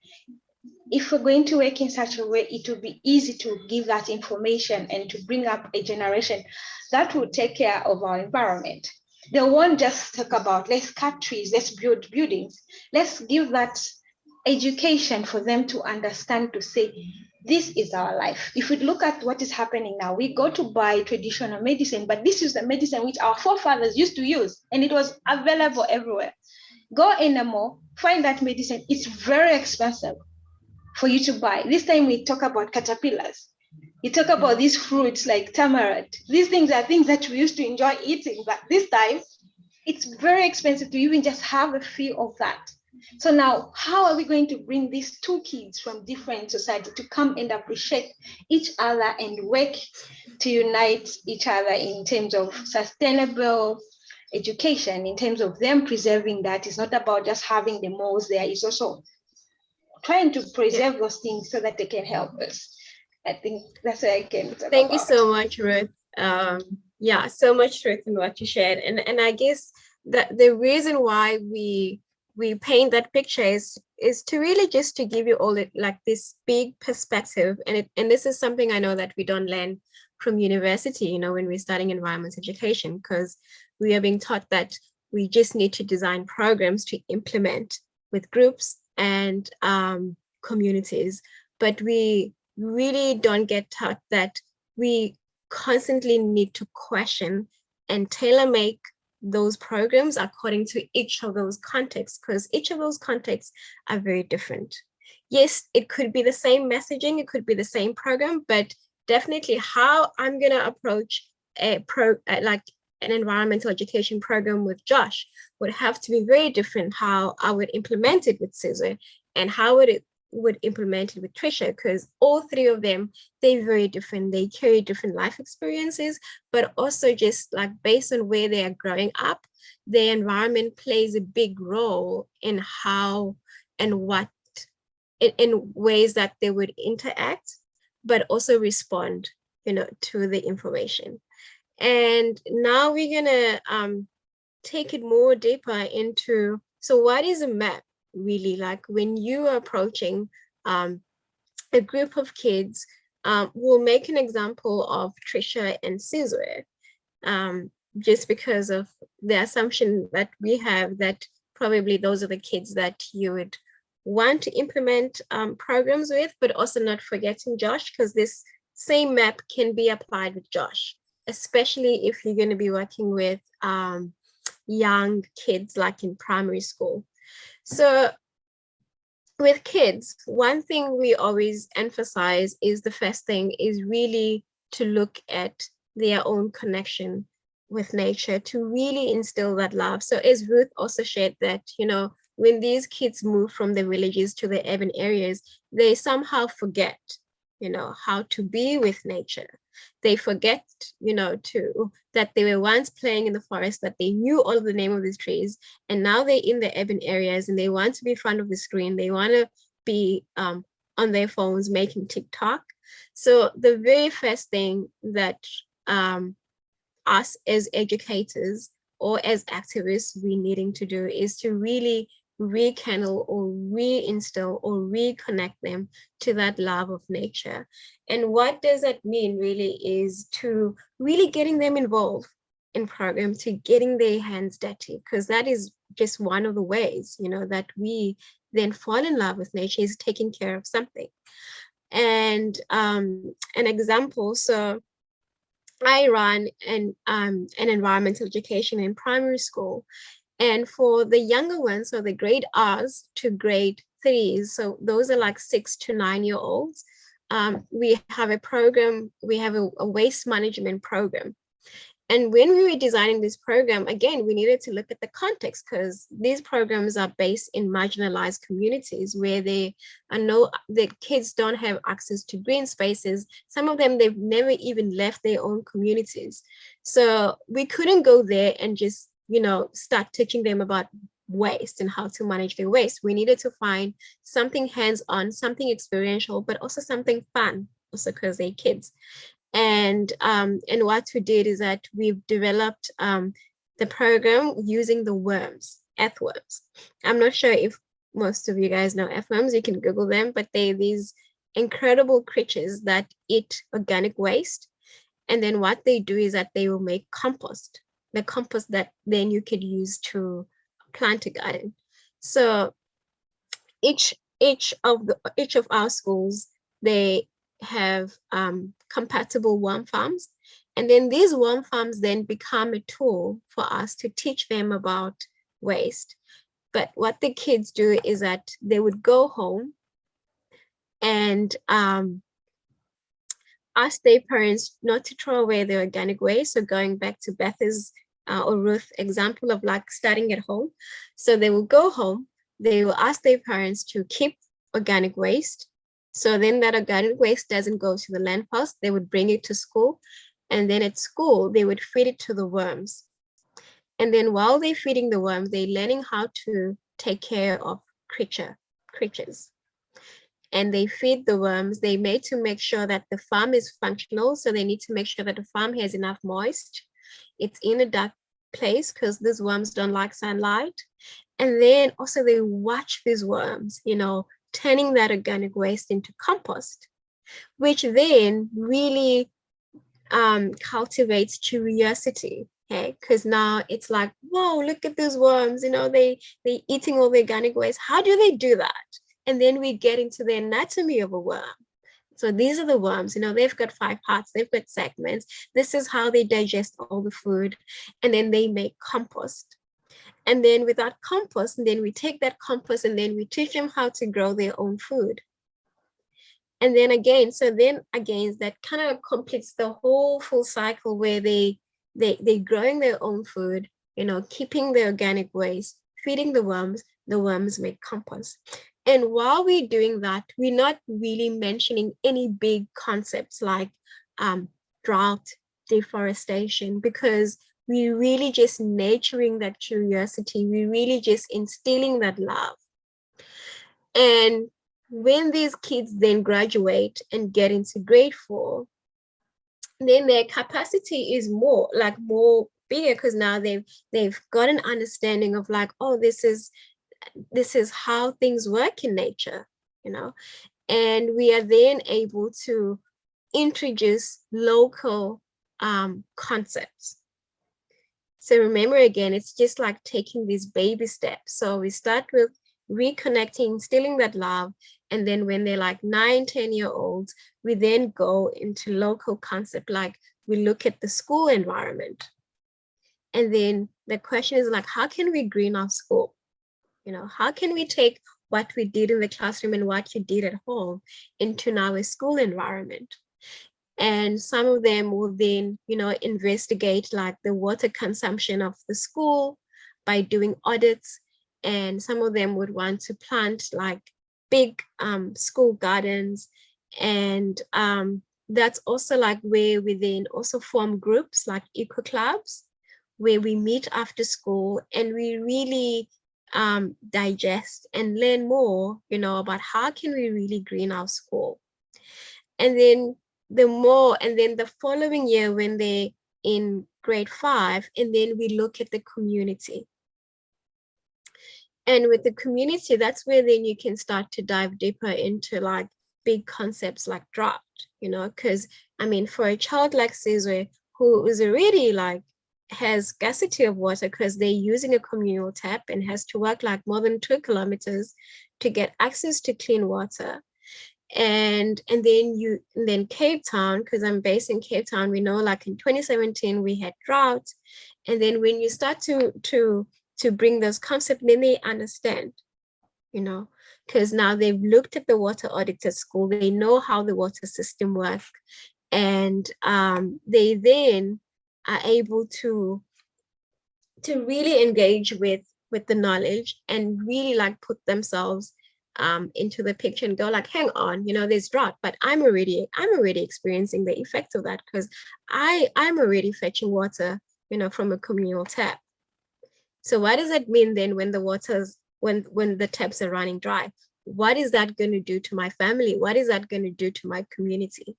If we're going to work in such a way, it will be easy to give that information and to bring up a generation that will take care of our environment. They won't just talk about, let's cut trees, let's build buildings. Let's give that education for them to understand, to say, this is our life. If we look at what is happening now, we go to buy traditional medicine, but this is the medicine which our forefathers used to use, and it was available everywhere. Go in a mall, find that medicine. It's very expensive for you to buy. This time we talk about caterpillars. You talk about these fruits like tamarind. These things are things that we used to enjoy eating, but this time it's very expensive to even just have a feel of that. So now, how are we going to bring these two kids from different society to come and appreciate each other and work to unite each other in terms of sustainable education, in terms of them preserving that? It's not about just having the malls there, it's also trying to preserve those things so that they can help us. I think that's what I can talk Thank about. you so much, Ruth. Yeah, so much truth in what you shared. And I guess that the reason why we paint that picture is to really just to give you all like this big perspective. And this is something I know that we don't learn from university, you know, when we're studying environmental education, because we are being taught that we just need to design programs to implement with groups and communities. But we really don't get taught that we constantly need to question and tailor make those programs according to each of those contexts, because each of those contexts are very different. Yes, it could be the same messaging, it could be the same program, but definitely how I'm going to approach like an environmental education program with Josh would have to be very different. How I would implement it with Cesar and how would implement it with Trisha, because all three of them, they're very different. They carry different life experiences, but also just like based on where they are growing up, their environment plays a big role in how and what in ways that they would interact, but also respond, to the information. And now we're gonna take it more deeper into, so what is a map really? Like when you are approaching a group of kids, we'll make an example of Trisha and Cesar, just because of the assumption that we have that probably those are the kids that you would want to implement programs with, but also not forgetting Josh, because this same map can be applied with Josh, especially if you're going to be working with young kids like in primary school. So with kids, one thing we always emphasize is the first thing is really to look at their own connection with nature, to really instill that love. So as Ruth also shared that, when these kids move from the villages to the urban areas, they somehow forget, how to be with nature. They forget, that they were once playing in the forest, that they knew all of the name of these trees, and now they're in the urban areas and they want to be in front of the screen. They want to be on their phones making TikTok. So the very first thing that us as educators or as activists we needing to do is to really rekindle or reinstill or reconnect them to that love of nature. And what does that mean really is to really getting them involved in programs, to getting their hands dirty, because that is just one of the ways, that we then fall in love with nature, is taking care of something. And an example, so I run an environmental education in primary school. And for the younger ones, so the grade R's to grade 3s, so those are like 6 to 9-year-olds, we have a program, we have a waste management program. And when we were designing this program, again, we needed to look at the context, because these programs are based in marginalized communities where the kids don't have access to green spaces. Some of them, they've never even left their own communities. So we couldn't go there and just, start teaching them about waste and how to manage their waste. We needed to find something hands-on, something experiential, but also something fun, also because they're kids. And what we did is that we've developed the program using the worms, earthworms. I'm not sure if most of you guys know earthworms, you can Google them, but they're these incredible creatures that eat organic waste. And then what they do is that they will make compost, the compost that then you could use to plant a garden. So each of our schools, they have compatible worm farms, and then these worm farms then become a tool for us to teach them about waste. But what the kids do is that they would go home and ask their parents not to throw away their organic waste. So going back to Beth's or Ruth example of like starting at home, so they will go home, they will ask their parents to keep organic waste. So then that organic waste doesn't go to the landfills, they would bring it to school. And then at school, they would feed it to the worms. And then while they're feeding the worms, they're learning how to take care of creatures. And they feed the worms, they made to make sure that the farm is functional. So they need to make sure that the farm has enough moisture. It's in a dark place because these worms don't like sunlight. And then also they watch these worms, turning that organic waste into compost, which then really cultivates curiosity. Okay, because now it's like, whoa, look at these worms, they eating all the organic waste. How do they do that? And then we get into the anatomy of a worm. So these are the worms, they've got 5 parts, they've got segments. This is how they digest all the food. And then they make compost. And then with that compost, and then we take that compost and then we teach them how to grow their own food. And then again, that kind of completes the whole full cycle where they're growing their own food, keeping the organic waste, feeding the worms make compost. And while we're doing that, we're not really mentioning any big concepts like drought, deforestation, because we're really just nurturing that curiosity. We're really just instilling that love. And when these kids then graduate and get into grade 4, then their capacity is more bigger, because now they've got an understanding of like, oh, this is how things work in nature, and we are then able to introduce local concepts. So remember, again, it's just like taking these baby steps. So we start with reconnecting, instilling that love. And then when they're like 9-10-year-olds, we then go into local concept, like we look at the school environment. And then the question is like, how can we green our school? How can we take what we did in the classroom and what you did at home into now a school environment? And some of them will then, investigate like the water consumption of the school by doing audits. And some of them would want to plant like big school gardens. And that's also like where we then also form groups like eco clubs, where we meet after school and we really digest and learn more, about how can we really green our school. And then the following year when they're in grade 5, and then we look at the community. And with the community, that's where then you can start to dive deeper into like big concepts like drought, because for a child like Cesar, who is already like has scarcity of water because they're using a communal tap and has to walk like more than 2 kilometers to get access to clean water. And then Cape Town, because I'm based in Cape Town, we know like in 2017 we had drought. And then when you start to bring those concepts, then they understand, because now they've looked at the water audit at school, they know how the water system works, and they then are able to really engage with the knowledge and really like put themselves into the picture and go like, hang on, there's drought, but I'm already experiencing the effects of that, because I'm already fetching water, from a communal tap. So what does that mean then when the taps are running dry? What is that going to do to my family? What is that going to do to my community?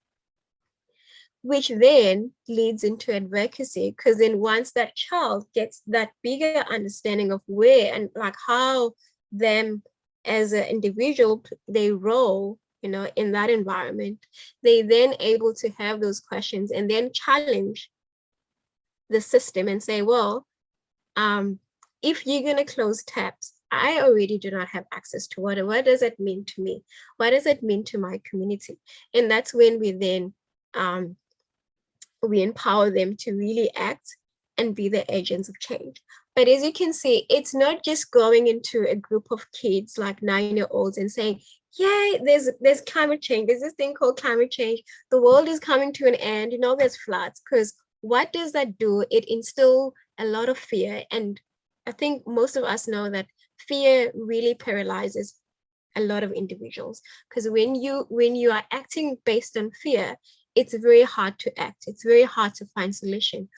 Which then leads into advocacy, because then once that child gets that bigger understanding of where and like how them as an individual, they role, in that environment, they then able to have those questions and then challenge the system and say, well, if you're going to close taps, I already do not have access to water. What does that mean to me? What does it mean to my community? And that's when we then we empower them to really act and be the agents of change. But as you can see, it's not just going into a group of kids like 9-year-olds and saying, yay, there's climate change. There's this thing called climate change. The world is coming to an end, there's floods. Because what does that do? It instills a lot of fear. And I think most of us know that fear really paralyzes a lot of individuals. Because when you are acting based on fear, it's very hard to act. It's very hard to find solution.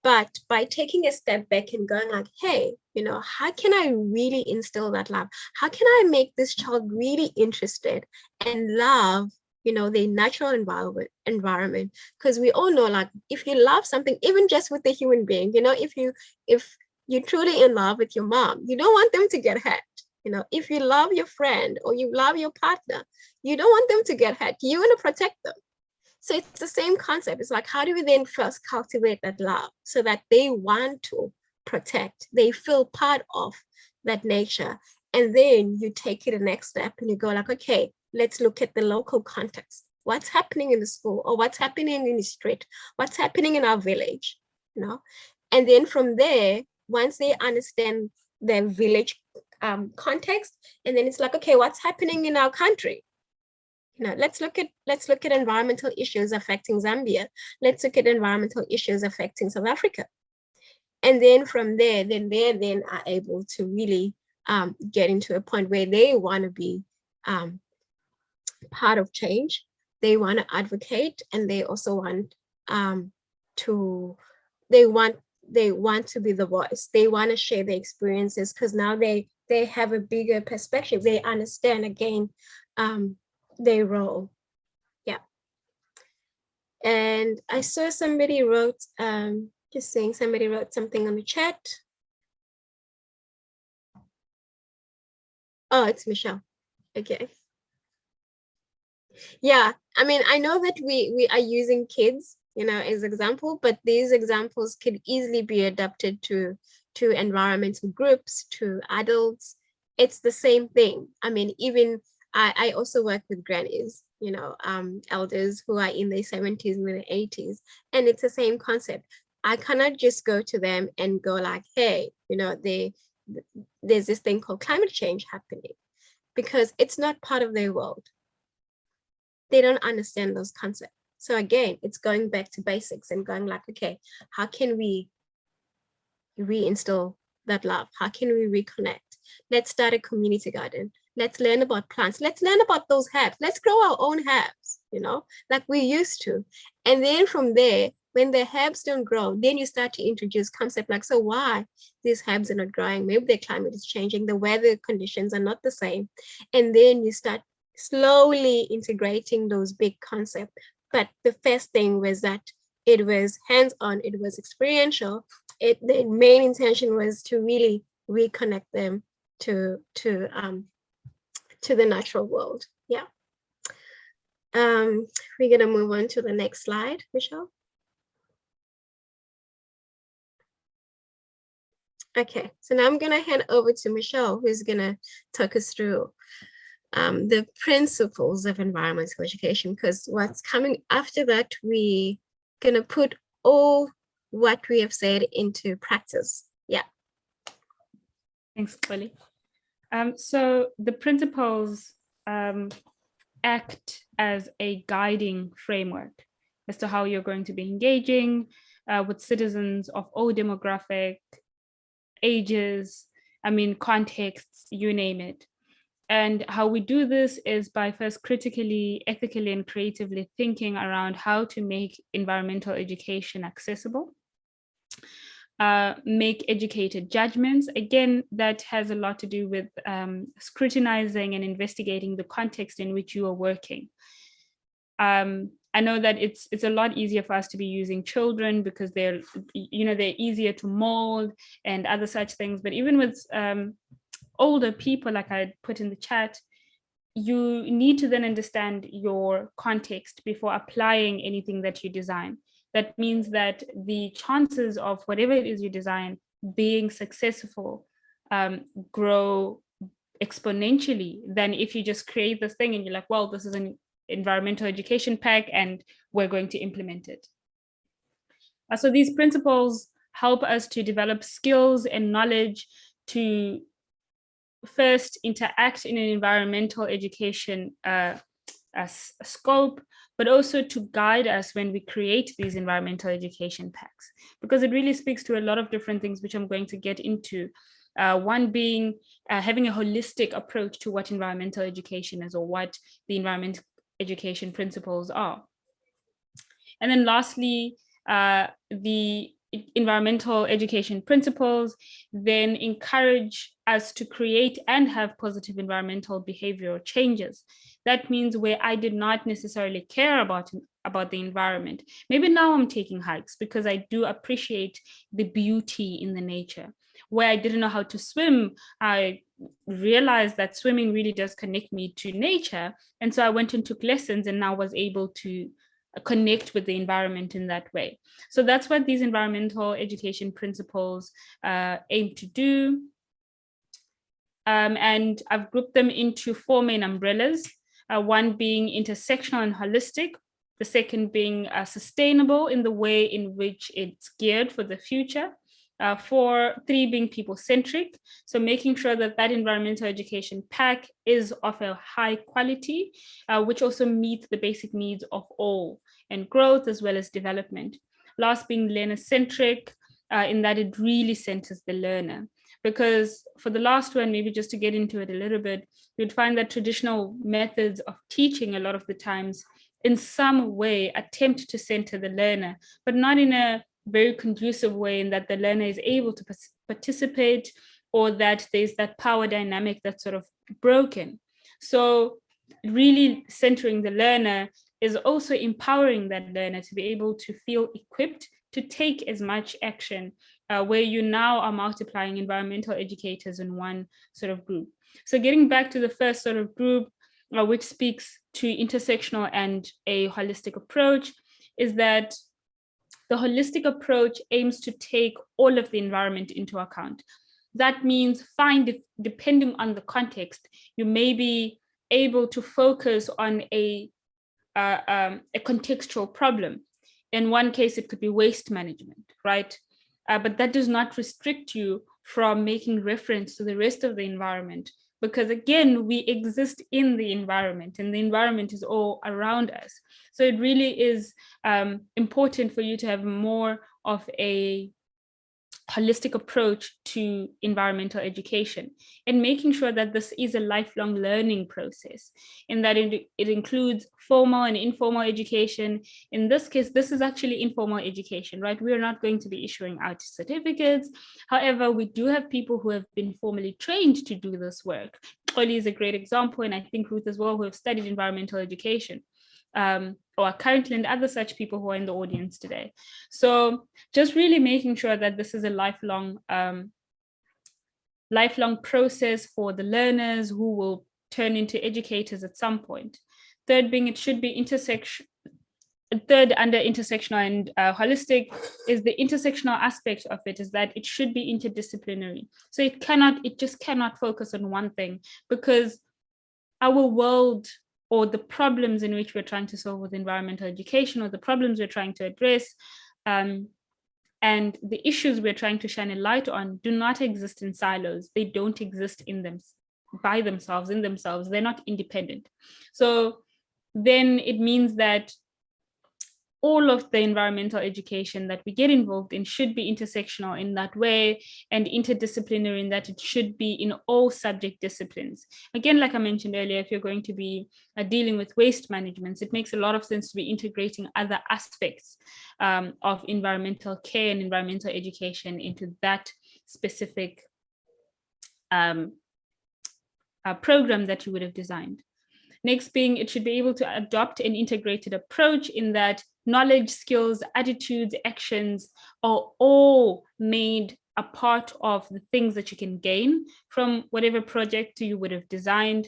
But by taking a step back and going like, hey, how can I really instill that love? How can I make this child really interested and love, the natural environment? Because we all know, like, if you love something, even just with a human being, if you're truly in love with your mom, you don't want them to get hurt. If you love your friend or you love your partner, you don't want them to get hurt. You want to protect them. So it's the same concept. It's like, how do we then first cultivate that love so that they want to protect, they feel part of that nature. And then you take it the next step and you go like, okay, let's look at the local context. What's happening in the school, or what's happening in the street? What's happening in our village? And then from there, once they understand the village context, and then it's like, okay, what's happening in our country? Let's look at environmental issues affecting Zambia. Let's look at environmental issues affecting South Africa. And then from there, they are able to really get into a point where they want to be part of change. They want to advocate, and they also want they want to be the voice. They want to share their experiences, because now they have a bigger perspective. They understand again their role. Yeah. And I saw somebody wrote, just saying somebody wrote something on the chat. Oh, it's Michelle. Okay. Yeah, I mean, I know that we are using kids, you know, as example, but these examples could easily be adapted to environmental groups, to adults. It's the same thing. I mean, even I also work with grannies, you know, elders who are in their 70s and their 80s, and it's the same concept. I cannot just go to them and go like, hey, you know, there's this thing called climate change happening, because it's not part of their world. They don't understand those concepts. So again, it's going back to basics and going like, okay, how can we reinstill that love? How can we reconnect? Let's start a community garden. Let's learn about plants. Let's learn about those herbs. Let's grow our own herbs, you know, like we used to. And then from there, when the herbs don't grow, then you start to introduce concepts like, so why these herbs are not growing? Maybe the climate is changing, the weather conditions are not the same. And then you start slowly integrating those big concepts. But the first thing was that it was hands-on, it was experiential. The main intention was to really reconnect them to the natural world. Yeah. We're gonna move on to the next slide, Michelle. Okay, so now I'm gonna hand over to Michelle, who's gonna talk us through the principles of environmental education, because what's coming after that, we're gonna put all what we have said into practice. Yeah. Thanks, Xoli. So the principles act as a guiding framework as to how you're going to be engaging with citizens of all demographic ages, I mean, contexts, you name it. And how we do this is by first critically, ethically, and creatively thinking around how to make environmental education accessible, make educated judgments. Again, that has a lot to do with scrutinizing and investigating the context in which you are working. I know that it's a lot easier for us to be using children because they're easier to mold and other such things. But even with older people, like I put in the chat, you need to then understand your context before applying anything that you design. That means that the chances of whatever it is you design being successful grow exponentially than if you just create this thing and you're like, well, this is an environmental education pack and we're going to implement it. So these principles help us to develop skills and knowledge to first interact in an environmental education scope, but also to guide us when we create these environmental education packs, because it really speaks to a lot of different things, which I'm going to get into. One being having a holistic approach to what environmental education is, or what the environmental education principles are. And then lastly, the environmental education principles then encourage us to create and have positive environmental behavioral changes. That means where I did not necessarily care about the environment, maybe now I'm taking hikes because I do appreciate the beauty in the nature. Where I didn't know how to swim, I realized that swimming really does connect me to nature. And so I went and took lessons and now was able to connect with the environment in that way. So that's what these environmental education principles aim to do. And I've grouped them into 4 main umbrellas, one being intersectional and holistic, the second being sustainable in the way in which it's geared for the future, 3 being people-centric, so making sure that that environmental education pack is of a high quality, which also meets the basic needs of all, and growth as well as development. Last being learner-centric, in that it really centers the learner. Because for the last one, maybe just to get into it a little bit, you'd find that traditional methods of teaching a lot of the times in some way attempt to center the learner, but not in a very conducive way, in that the learner is able to participate, or that there's that power dynamic that's sort of broken. So really centering the learner is also empowering that learner to be able to feel equipped to take as much action, where you now are multiplying environmental educators in one sort of group. So getting back to the first sort of group, which speaks to intersectional and a holistic approach, is that the holistic approach aims to take all of the environment into account. That means depending on the context, you may be able to focus on a contextual problem. In one case, it could be waste management, right? But that does not restrict you from making reference to the rest of the environment, because again, we exist in the environment and the environment is all around us. So it really is important for you to have more of a holistic approach to environmental education, and making sure that this is a lifelong learning process, in that it includes formal and informal education. In this case, this is actually informal education, right? We are not going to be issuing out certificates. However, we do have people who have been formally trained to do this work. Xoli is a great example, and I think Ruth as well, who have studied environmental education. Or currently, and other such people who are in the audience today. So just really making sure that this is a lifelong process for the learners who will turn into educators at some point. Third being, it should be third under intersectional and holistic is the intersectional aspect of it, is that it should be interdisciplinary. So it just cannot focus on one thing, because our world, or the problems in which we're trying to solve with environmental education, or the problems we're trying to address, and the issues we're trying to shine a light on, do not exist in silos. They don't exist in themselves. They're not independent. So then it means that all of the environmental education that we get involved in should be intersectional in that way, and interdisciplinary in that it should be in all subject disciplines. Again, like I mentioned earlier, if you're going to be dealing with waste management, it makes a lot of sense to be integrating other aspects of environmental care and environmental education into that specific program that you would have designed. Next being, it should be able to adopt an integrated approach, in that knowledge, skills, attitudes, actions are all made a part of the things that you can gain from whatever project you would have designed.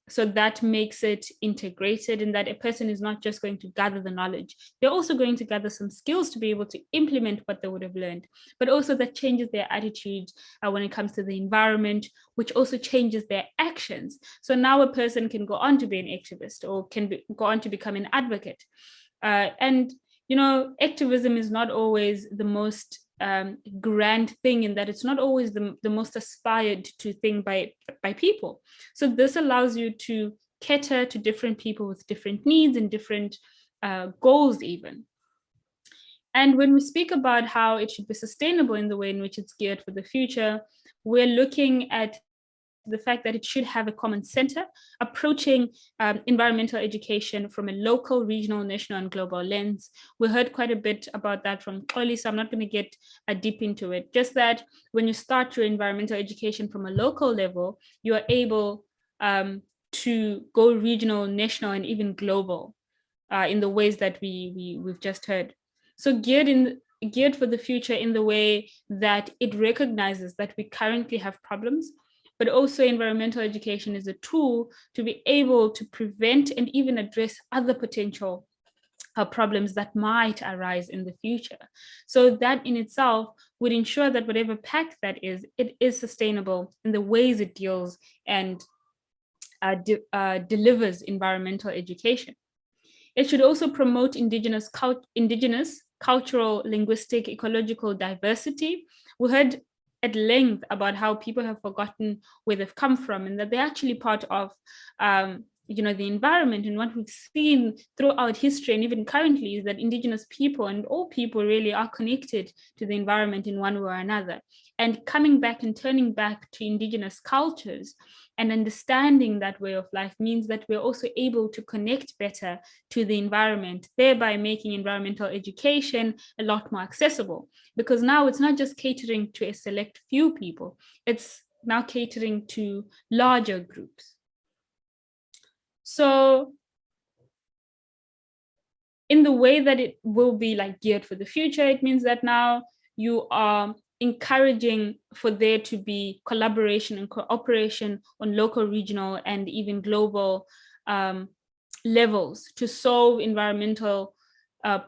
So that makes it integrated, in that a person is not just going to gather the knowledge, they're also going to gather some skills to be able to implement what they would have learned, but also that changes their attitude when it comes to the environment, which also changes their actions. So now a person can go on to be an activist, or go on to become an advocate. And, activism is not always the most grand thing, in that it's not always the most aspired to thing by people. So this allows you to cater to different people with different needs and different goals even. And when we speak about how it should be sustainable in the way in which it's geared for the future, we're looking at the fact that it should have a common center, approaching environmental education from a local, regional, national, and global lens. We heard quite a bit about that from Xoli, so I'm not going to get deep into it. Just that when you start your environmental education from a local level, you are able to go regional, national, and even global in the ways that we've just heard. So geared for the future in the way that it recognizes that we currently have problems, but also environmental education is a tool to be able to prevent and even address other potential problems that might arise in the future. So that in itself would ensure that whatever pact that is, it is sustainable in the ways it deals and delivers environmental education. It should also promote indigenous cultural, linguistic, ecological diversity. We heard at length about how people have forgotten where they've come from, and that they're actually part of the environment. And what we've seen throughout history and even currently is that indigenous people, and all people really, are connected to the environment in one way or another. And coming back and turning back to indigenous cultures and understanding that way of life means that we're also able to connect better to the environment, thereby making environmental education a lot more accessible. Because now it's not just catering to a select few people, it's now catering to larger groups. So in the way that it will be like geared for the future, it means that now you are encouraging for there to be collaboration and cooperation on local, regional, and even global levels to solve environmental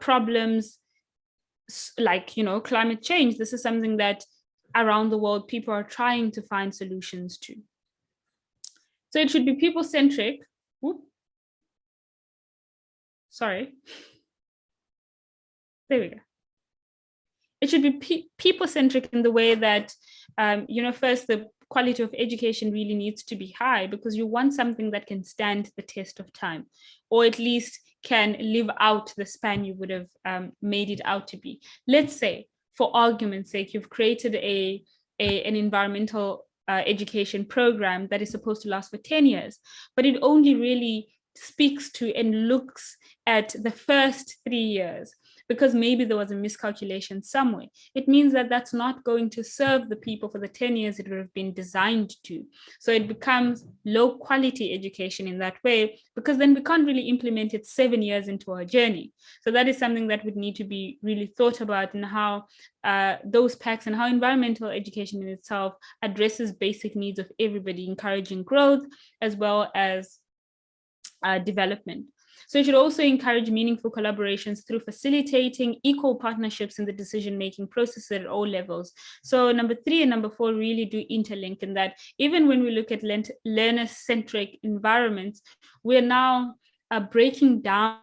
problems like, climate change. This is something that around the world people are trying to find solutions to. So it should be people-centric. Sorry. There we go. It should be people-centric in the way that, first, the quality of education really needs to be high, because you want something that can stand the test of time, or at least can live out the span you would have made it out to be. Let's say, for argument's sake, you've created an environmental education program that is supposed to last for 10 years, but it only really speaks to and looks at the first 3 years, because maybe there was a miscalculation somewhere. It means that that's not going to serve the people for the 10 years it would have been designed to. So it becomes low quality education in that way, because then we can't really implement it 7 years into our journey. So that is something that would need to be really thought about, and how those packs and how environmental education in itself addresses basic needs of everybody, encouraging growth as well as development. So it should also encourage meaningful collaborations through facilitating equal partnerships in the decision-making process at all levels. So number 3 and number 4 really do interlink in that even when we look at learner-centric environments, we're now breaking down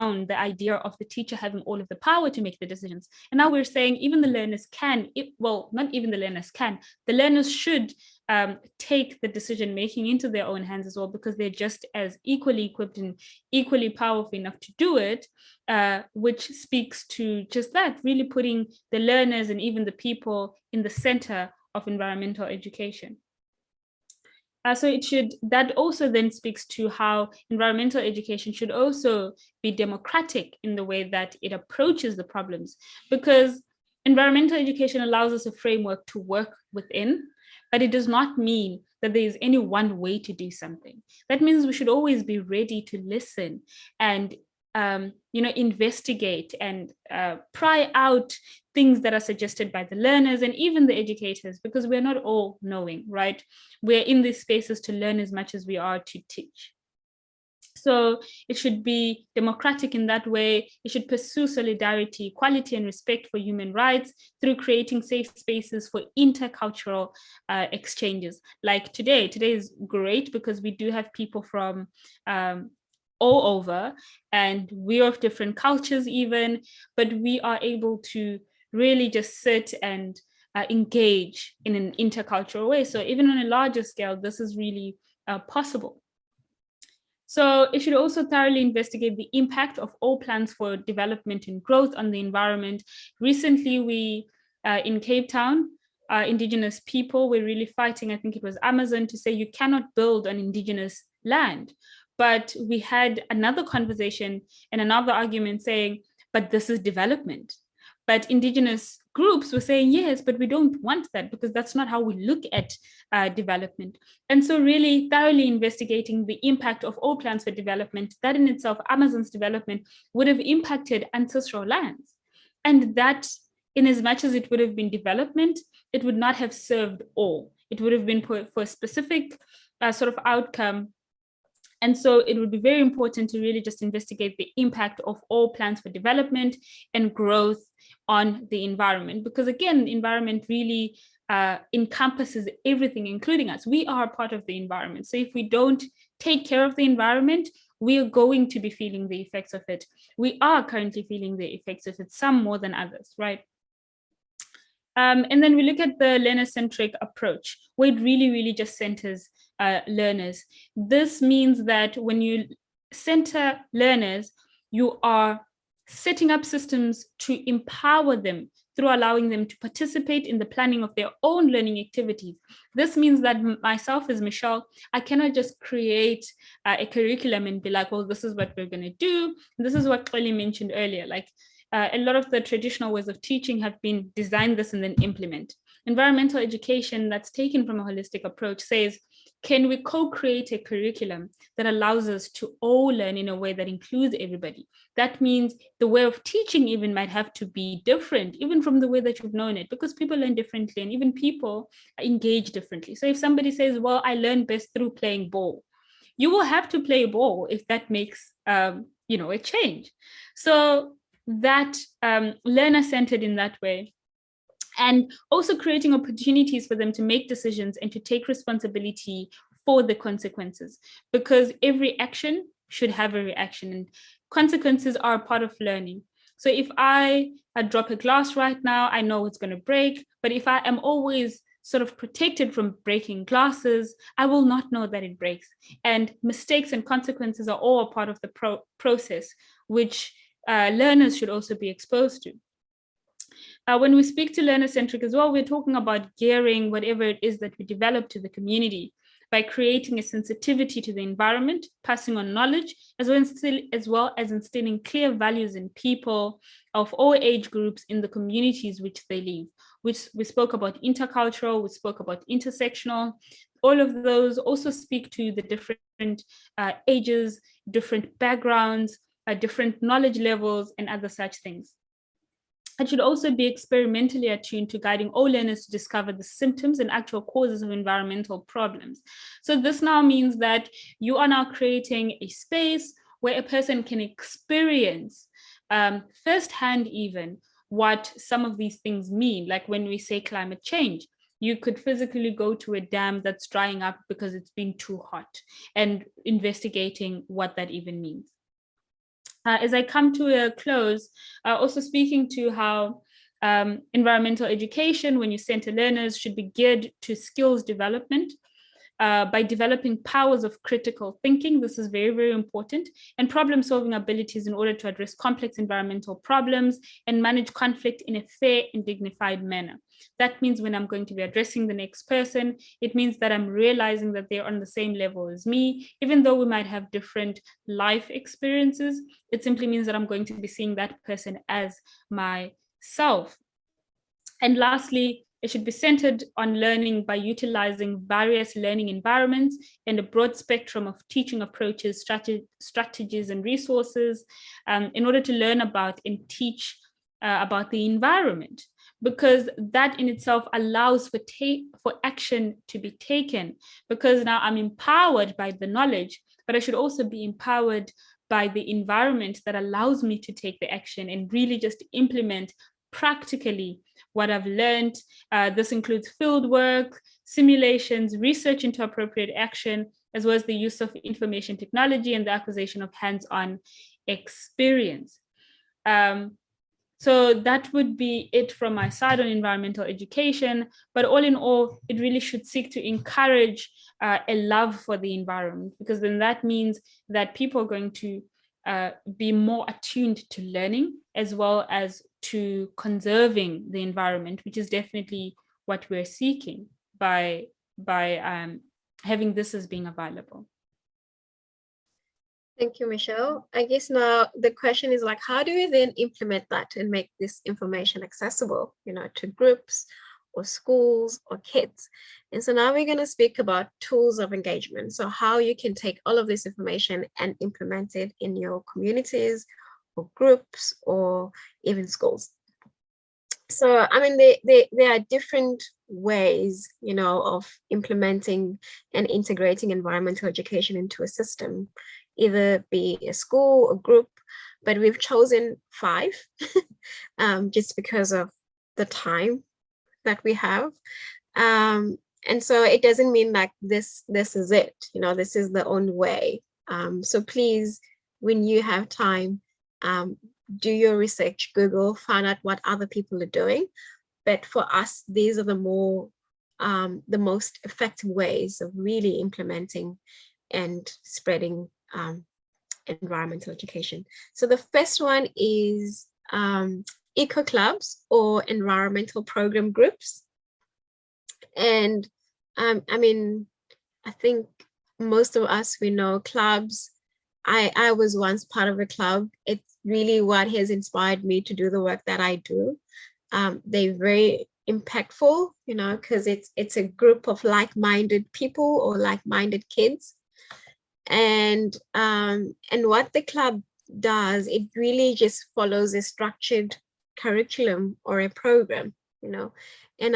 the idea of the teacher having all of the power to make the decisions. And now we're saying even the learners can, not even the learners can, the learners should take the decision making into their own hands as well, because they're just as equally equipped and equally powerful enough to do it, which speaks to just that, really putting the learners and even the people in the center of environmental education. So that also then speaks to how environmental education should also be democratic in the way that it approaches the problems, because environmental education allows us a framework to work within, but it does not mean that there is any one way to do something. That means we should always be ready to listen and investigate and pry out things that are suggested by the learners and even the educators, because we're not all knowing, right? We're in these spaces to learn as much as we are to teach. So it should be democratic in that way. It should pursue solidarity, equality, and respect for human rights through creating safe spaces for intercultural exchanges. Like today is great because we do have people from all over, and we're of different cultures even, but we are able to really just sit and engage in an intercultural way. So even on a larger scale, this is really possible. So it should also thoroughly investigate the impact of all plans for development and growth on the environment. Recently, we in Cape Town, Indigenous people were really fighting, I think it was Amazon, to say you cannot build on Indigenous land. But we had another conversation and another argument saying, but this is development. But Indigenous groups were saying, yes, but we don't want that, because that's not how we look at development. And so really thoroughly investigating the impact of all plans for development, that in itself, Amazon's development would have impacted ancestral lands. And that, in as much as it would have been development, it would not have served all. It would have been for a specific sort of outcome. And so it would be very important to really just investigate the impact of all plans for development and growth on the environment, because again, the environment really encompasses everything, including us. We are part of the environment. So if we don't take care of the environment, we are going to be feeling the effects of it. We are currently feeling the effects of it, some more than others, right? And then we look at the learner-centric approach, where it really, really just centers learners. This means that when you center learners, you are setting up systems to empower them through allowing them to participate in the planning of their own learning activities. This means that myself as Michelle, I cannot just create a curriculum and be like, well, this is what we're going to do. And this is what Xoli mentioned earlier, like a lot of the traditional ways of teaching have been design this and then implement. Environmental education that's taken from a holistic approach says, can we co-create a curriculum that allows us to all learn in a way that includes everybody? That means the way of teaching even might have to be different, even from the way that you've known it, because people learn differently and even people engage differently. So if somebody says, well, I learn best through playing ball, you will have to play ball if that makes a change. So that learner-centered in that way, and also creating opportunities for them to make decisions and to take responsibility for the consequences, because every action should have a reaction, and consequences are a part of learning. So if I drop a glass right now, I know it's going to break, but if I am always sort of protected from breaking glasses, I will not know that it breaks. And mistakes and consequences are all a part of the process, which learners should also be exposed to. When we speak to learner-centric as well, we're talking about gearing whatever it is that we develop to the community by creating a sensitivity to the environment, passing on knowledge, as well as instilling clear values in people of all age groups in the communities which they live. Which we spoke about intercultural, we spoke about intersectional. All of those also speak to the different ages, different backgrounds, different knowledge levels, and other such things. It should also be experimentally attuned to guiding all learners to discover the symptoms and actual causes of environmental problems. So this now means that you are now creating a space where a person can experience firsthand even what some of these things mean. Like when we say climate change, you could physically go to a dam that's drying up because it's been too hot, and investigating what that even means. As I come to a close, also speaking to how environmental education, when you center learners, should be geared to skills development by developing powers of critical thinking. This is very, very important, and problem-solving abilities in order to address complex environmental problems and manage conflict in a fair and dignified manner. That means when I'm going to be addressing the next person, it means that I'm realizing that they're on the same level as me, even though we might have different life experiences. It simply means that I'm going to be seeing that person as myself. And lastly, it should be centered on learning by utilizing various learning environments and a broad spectrum of teaching approaches, strategies, and resources in order to learn about and teach about the environment, because that in itself allows for action to be taken, because now I'm empowered by the knowledge, but I should also be empowered by the environment that allows me to take the action and really just implement practically what I've learned. This includes field work, simulations, research into appropriate action, as well as the use of information technology and the acquisition of hands-on experience. So that would be it from my side on environmental education. But all in all, it really should seek to encourage a love for the environment, because then that means that people are going to be more attuned to learning as well as to conserving the environment, which is definitely what we're seeking by having this as being available. Thank you, Michelle. I guess now the question is like, how do we then implement that and make this information accessible, to groups or schools or kids? And so now we're going to speak about tools of engagement. So how you can take all of this information and implement it in your communities or groups or even schools. So, I mean, there are different ways, of implementing and integrating environmental education into a system, either be a school or group, but we've chosen 5 just because of the time that we have. And so it doesn't mean like this is it, this is the only way. So please, when you have time, do your research, Google, find out what other people are doing. But for us, these are the most effective ways of really implementing and spreading environmental education. So the first one is eco clubs or environmental program groups. And I mean, I think most of us, we know clubs. I was once part of a club. It's really what has inspired me to do the work that I do. They're very impactful, you know, because it's a group of like-minded people or like-minded kids. And what the club does, it really just follows a structured curriculum or a program, you know, and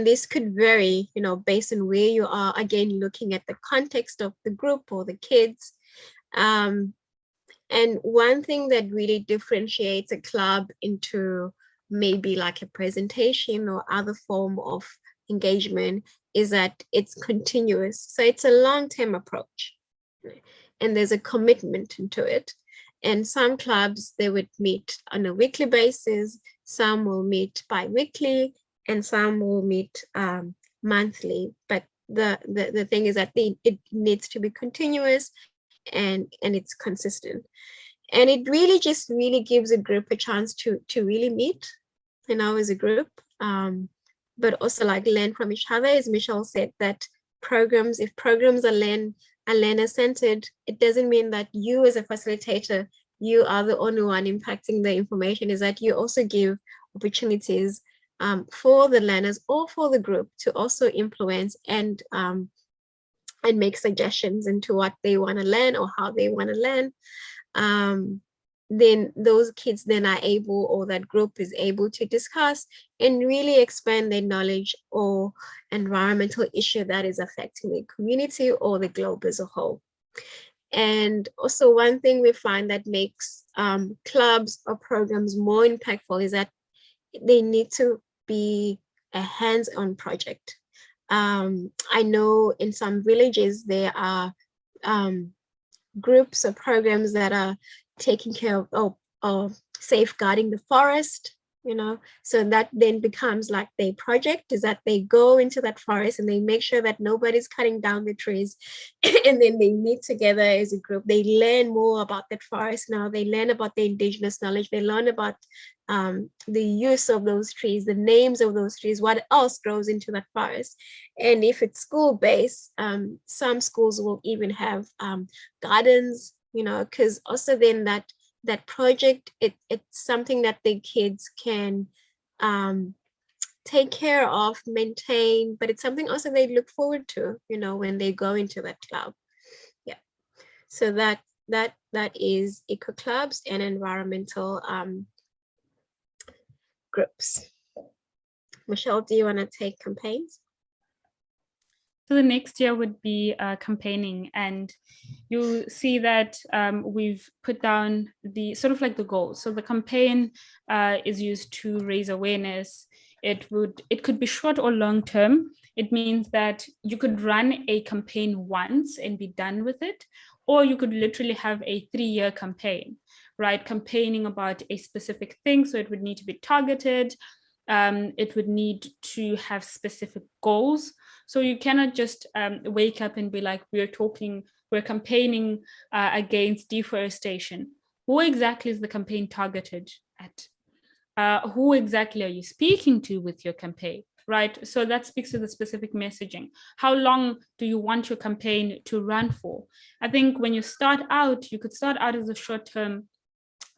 this could vary, you know, based on where you are, again, looking at the context of the group or the kids. And one thing that really differentiates a club into maybe like a presentation or other form of engagement is that it's continuous. So it's a long-term approach, and there's a commitment into it. And some clubs, they would meet on a weekly basis, some will meet bi-weekly, and some will meet monthly. But the thing is that it needs to be continuous and it's consistent. And it really just really gives a group a chance to really meet, you know, as a group, but also like learn from each other. As Mitchelle said, that if programs are learner-centered, it doesn't mean that you as a facilitator, you are the only one impacting the information. Is that you also give opportunities for the learners or for the group to also influence and make suggestions into what they want to learn or how they want to learn. Then those kids then are able, or that group is able, to discuss and really expand their knowledge or environmental issue that is affecting the community or the globe as a whole. And also one thing we find that makes clubs or programs more impactful is that they need to be a hands-on project. I know in some villages there are groups or programs that are taking care of safeguarding the forest, you know, so that then becomes like their project, is that they go into that forest and they make sure that nobody's cutting down the trees. And then they meet together as a group. They learn more about that forest now. They learn about the indigenous knowledge. They learn about the use of those trees, the names of those trees, what else grows into that forest. And if it's school-based, some schools will even have gardens, you know, because also then that project, it's something that the kids can take care of, maintain, but it's something also they look forward to, you know, when they go into that club. Yeah, so that is eco clubs and environmental groups. Michelle, do you want to take campaigns? So the next year would be campaigning, and you see that we've put down the sort of like the goals. So the campaign is used to raise awareness. It could be short or long term. It means that you could run a campaign once and be done with it, or you could literally have a 3-year campaign, right? Campaigning about a specific thing. So it would need to be targeted. It would need to have specific goals. So you cannot just wake up and be like, we're campaigning against deforestation. Who exactly is the campaign targeted at? Who exactly are you speaking to with your campaign, right? So that speaks to the specific messaging. How long do you want your campaign to run for? I think when you start out, you could start out as a short-term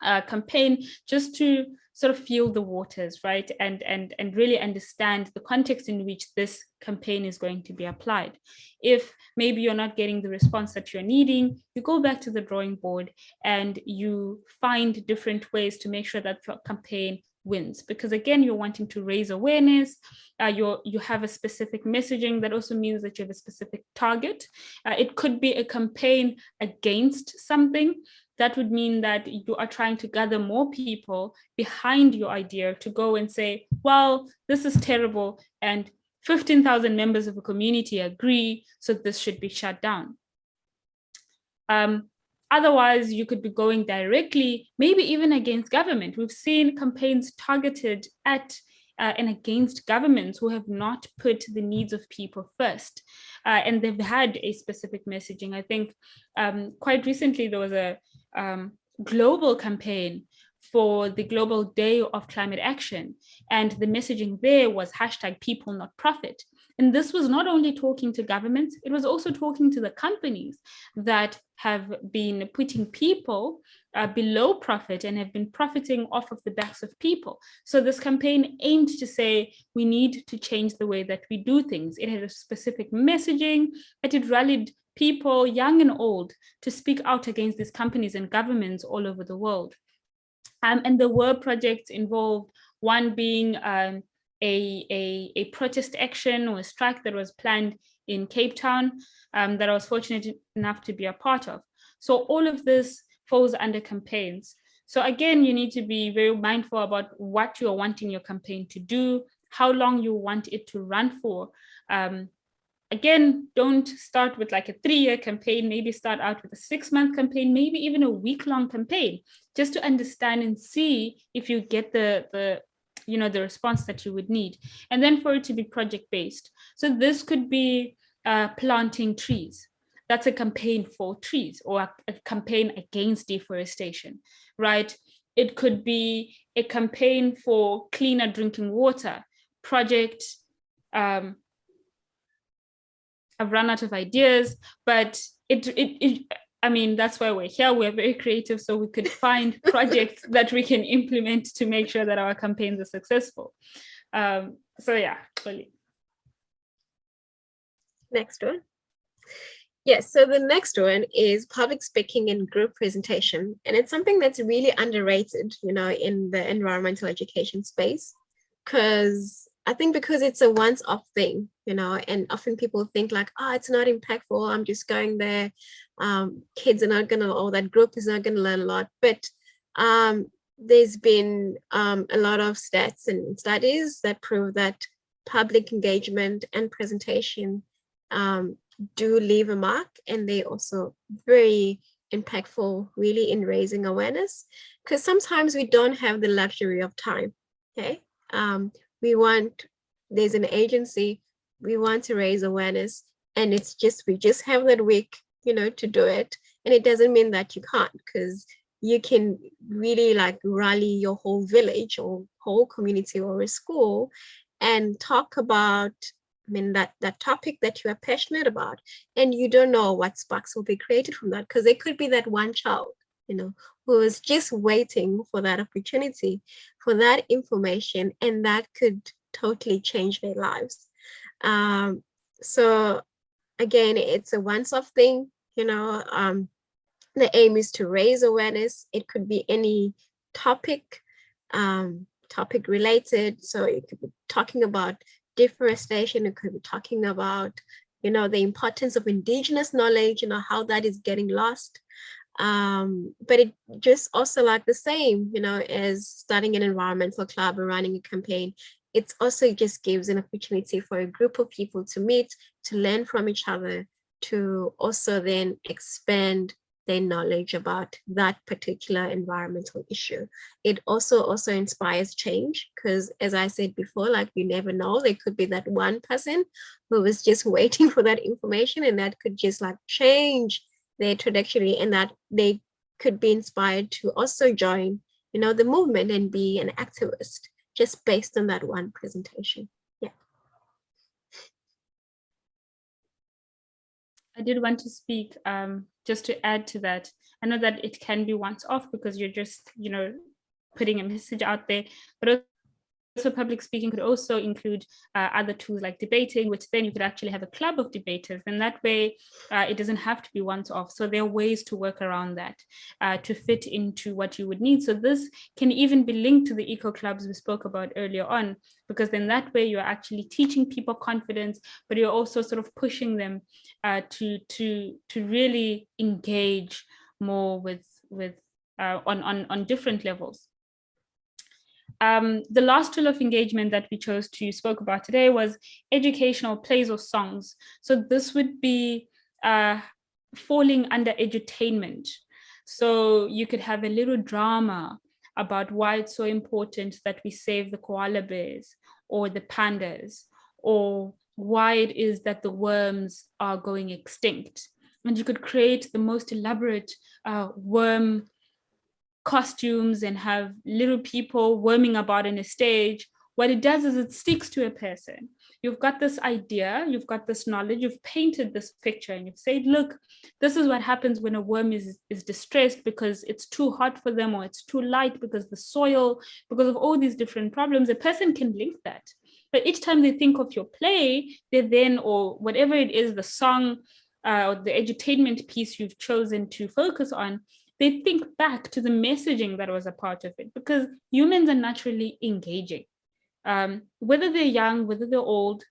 campaign just to sort of feel the waters, right? And really understand the context in which this campaign is going to be applied. If maybe you're not getting the response that you're needing, you go back to the drawing board and you find different ways to make sure that your campaign wins. Because again, you're wanting to raise awareness, you have a specific messaging. That also means that you have a specific target. It could be a campaign against something. That would mean that you are trying to gather more people behind your idea to go and say, well, this is terrible, and 15,000 members of a community agree, so this should be shut down. Otherwise, you could be going directly, maybe even against government. We've seen campaigns targeted at and against governments who have not put the needs of people first. And they've had a specific messaging. I think quite recently there was a global campaign for the Global Day of Climate Action. And the messaging there was #people not profit. And this was not only talking to governments, it was also talking to the companies that have been putting people below profit and have been profiting off of the backs of people. So this campaign aimed to say, we need to change the way that we do things. It had a specific messaging, and it rallied people, young and old, to speak out against these companies and governments all over the world. And there were projects involved, one being a protest action or a strike that was planned in Cape Town that I was fortunate enough to be a part of. So all of this falls under campaigns. So again, you need to be very mindful about what you're wanting your campaign to do, how long you want it to run for. Again, don't start with like a 3-year campaign, maybe start out with a 6-month campaign, maybe even a week-long campaign, just to understand and see if you get the response that you would need. And then for it to be project-based. So this could be planting trees. That's a campaign for trees, or a campaign against deforestation, right? It could be a campaign for cleaner drinking water, project. I've run out of ideas, but I mean, that's why we're here. We're very creative, so we could find projects that we can implement to make sure that our campaigns are successful. So yeah, Xoli. Next one. Yes, so the next one is public speaking and group presentation. And it's something that's really underrated, in the environmental education space, because I think because it's a once-off thing, and often people think like, it's not impactful, I'm just going there, kids are not gonna, or that group is not gonna learn a lot. But there's been a lot of stats and studies that prove that public engagement and presentation do leave a mark, and they also very impactful really in raising awareness, because sometimes we don't have the luxury of time. Okay, there's an agency, we want to raise awareness, and we just have that week, to do it. And it doesn't mean that you can't, because you can really like rally your whole village or whole community or a school and talk about, that topic that you are passionate about. And you don't know what sparks will be created from that, because there could be that one child, who is just waiting for that opportunity, for that information, and that could totally change their lives. So again, it's a once-off thing, the aim is to raise awareness. It could be any topic, topic related. So it could be talking about deforestation, it could be talking about, the importance of indigenous knowledge, how that is getting lost. But it just also like the same, as starting an environmental club or running a campaign. It also just gives an opportunity for a group of people to meet, to learn from each other, to also then expand their knowledge about that particular environmental issue. It also inspires change, because as I said before, like you never know, there could be that one person who was just waiting for that information, and that could just like change their trajectory, and that they could be inspired to also join, the movement and be an activist just based on that one presentation. Yeah. I did want to speak just to add to that. I know that it can be once off because you're just, putting a message out there, but also public speaking could also include other tools like debating, which then you could actually have a club of debaters, and that way it doesn't have to be once off. So there are ways to work around that to fit into what you would need. So this can even be linked to the eco clubs we spoke about earlier on, because then that way you're actually teaching people confidence, but you're also sort of pushing them to really engage more on different levels. The last tool of engagement that we chose to spoke about today was educational plays or songs. So this would be falling under edutainment. So you could have a little drama about why it's so important that we save the koala bears or the pandas, or why it is that the worms are going extinct. And you could create the most elaborate worm costumes and have little people worming about in a stage. What it does is it sticks to a person. you've got this idea, you've got this knowledge, you've painted this picture, and you've said, look, this is what happens when a worm is distressed because it's too hot for them, or it's too light because the soil, because of all these different problems. A person can link that. But each time they think of your play, they then, or whatever it is, the song, or the edutainment piece you've chosen to focus on, they think back to the messaging that was a part of it, because humans are naturally engaging. Whether they're young, whether they're old,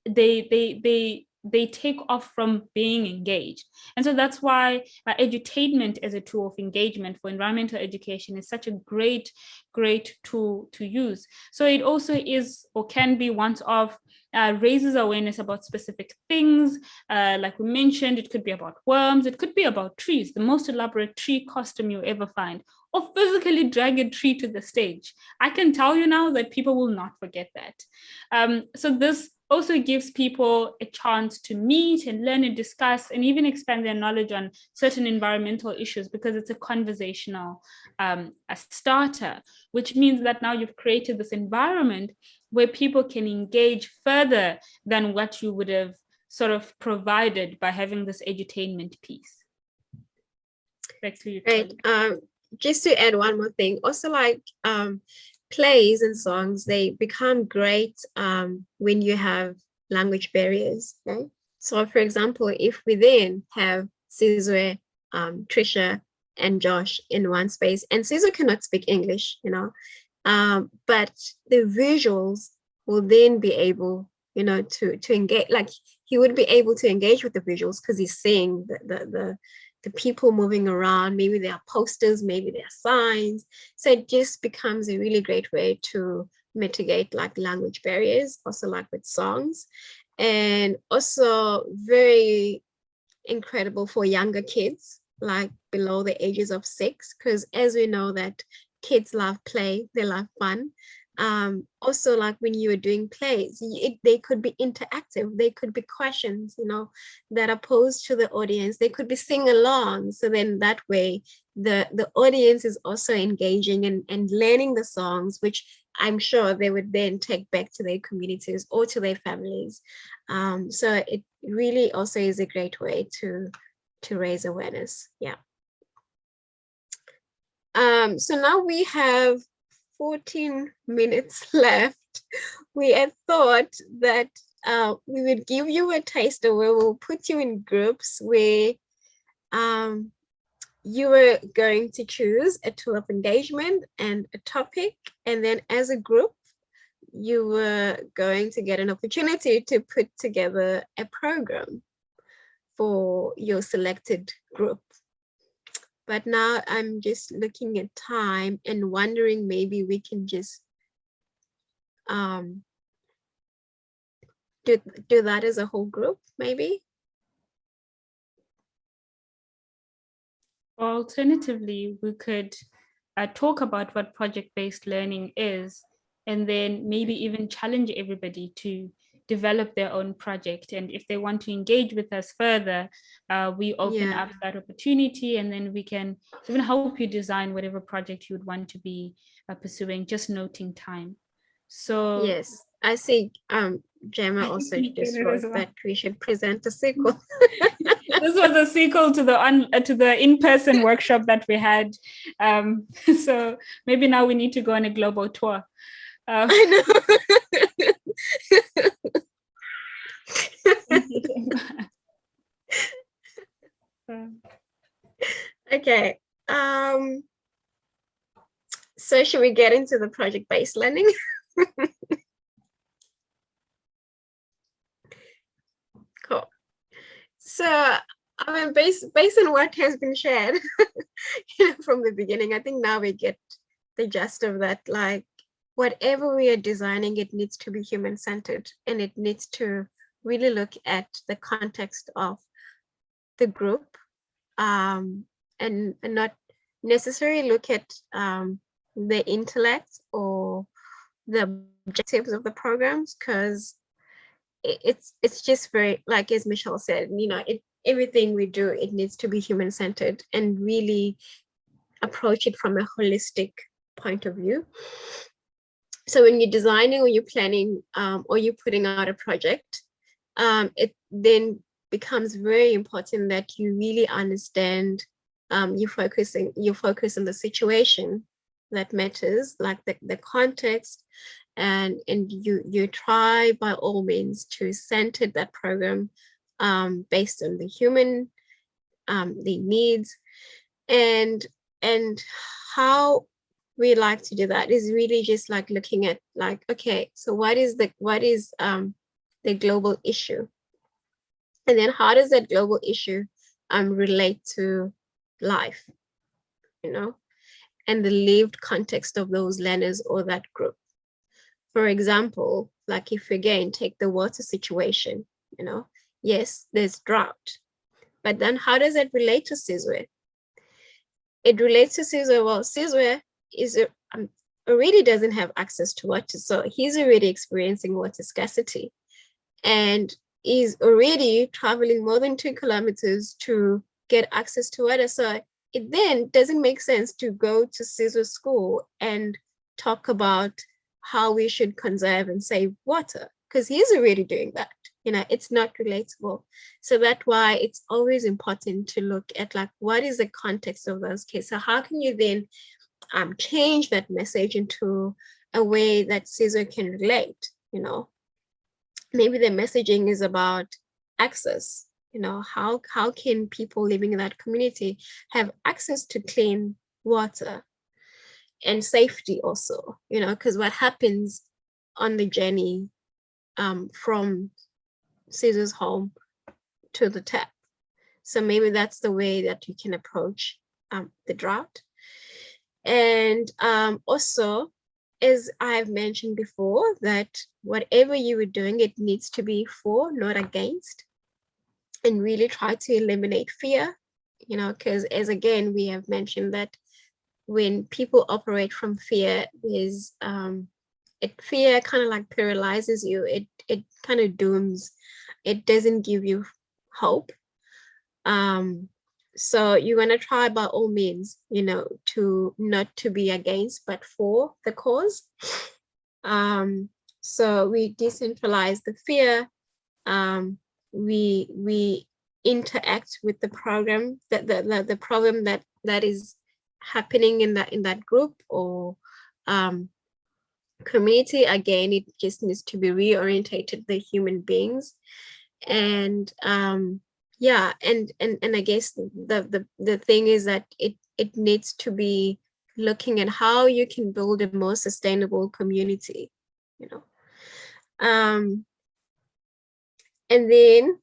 they take off from being engaged. And so that's why edutainment as a tool of engagement for environmental education is such a great tool to use. So it also is, or can be, once off, raises awareness about specific things. Like we mentioned, it could be about worms, it could be about trees, the most elaborate tree costume you ever find, or physically drag a tree to the stage. I can tell you now that people will not forget that. So this also gives people a chance to meet and learn and discuss and even expand their knowledge on certain environmental issues, because it's a conversational a starter, which means that now you've created this environment where people can engage further than what you would have sort of provided by having this edutainment piece. Back to you. Right. Just to add one more thing, also like plays and songs, they become great when you have language barriers. Okay, so for example, if we then have Sizwe, Trisha, and Josh in one space, and Sizwe cannot speak English, you know, but the visuals will then be able, you know, to engage. Like he would be able to engage with the visuals because he's seeing the people moving around. Maybe there are posters, maybe there are signs. So it just becomes a really great way to mitigate like language barriers, also like with songs, and also very incredible for younger kids, like below the ages of 6, because as we know that kids love play, they love fun. Also, like when you were doing plays, they could be interactive, they could be questions, you know, that are posed to the audience, they could be sing along. So then that way the audience is also engaging and learning the songs, which I'm sure they would then take back to their communities or to their families. So it really also is a great way to raise awareness. Yeah. So now we have 14 minutes left. We had thought that we would give you a taster where we'll put you in groups where you were going to choose a tool of engagement and a topic, and then as a group you were going to get an opportunity to put together a program for your selected group. But now I'm just looking at time and wondering maybe we can just do that as a whole group, maybe. Alternatively, we could talk about what project-based learning is, and then maybe even challenge everybody to develop their own project. And if they want to engage with us further, we open up that opportunity, and then we can even help you design whatever project you would want to be pursuing, just noting time. So yes, I see Gemma also just wrote that we should present a sequel. This was a sequel to the in-person workshop that we had. So maybe now we need to go on a global tour. I know. Okay. So should we get into the project-based learning? Cool. So, I mean, based on what has been shared from the beginning, I think now we get the gist of that. Like, whatever we are designing, it needs to be human-centered, and it needs to really look at the context of the group, and not necessarily look at the intellect or the objectives of the programs, because it's just very, like as Mitchelle said, you know, everything we do, it needs to be human-centered and really approach it from a holistic point of view. So when you're designing or you're planning or you're putting out a project, it then becomes very important that you really understand, you focus on the situation that matters, like the context, and you try by all means to center that program based on the human, the needs, and how we like to do that is really just like looking at like, okay, so what is the global issue, and then how does that global issue relate to life, you know, and the lived context of those learners or that group. For example, like if again take the water situation, you know, yes, there's drought, but then how does it relate to Sizwe? It relates to Sizwe. Well, Sizwe is already doesn't have access to water, so he's already experiencing water scarcity, and is already traveling more than 2 kilometers to get access to water. So it then doesn't make sense to go to Sizwe's school and talk about how we should conserve and save water, because he's already doing that. You know, it's not relatable. So that's why it's always important to look at like, what is the context of those cases? So how can you then change that message into a way that Sizwe can relate, you know? Maybe the messaging is about access, you know, how can people living in that community have access to clean water and safety also, you know, because what happens on the journey from Caesar's home to the tap. So maybe that's the way that you can approach the drought. And also, as I've mentioned before, that whatever you were doing, it needs to be for, not against, and really try to eliminate fear, you know, because as again, we have mentioned that when people operate from fear, is fear kind of like paralyzes you. It kind of dooms. It doesn't give you hope. So you want to try by all means, you know, to not to be against, but for the cause. So we decentralize the fear. We interact with the program, the problem that is happening in that group or community. Again, it just needs to be reorientated the human beings, and yeah, and I guess the thing is that it needs to be looking at how you can build a more sustainable community, you know. And then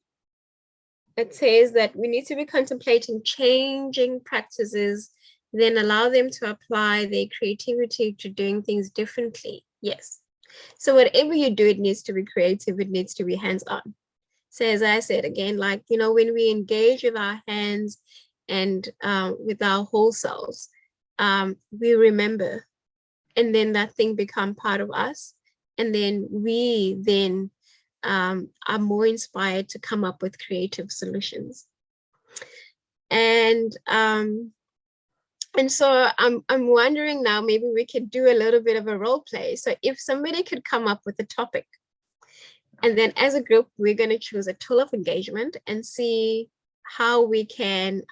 it says that we need to be contemplating changing practices, then allow them to apply their creativity to doing things differently. Yes. So whatever you do, it needs to be creative, it needs to be hands-on. So as I said again, like, you know, when we engage with our hands and with our whole selves, we remember, and then that thing become part of us. And then we then are more inspired to come up with creative solutions. And so I'm wondering now, maybe we could do a little bit of a role play. So if somebody could come up with a topic, and then as a group, we're going to choose a tool of engagement and see how we can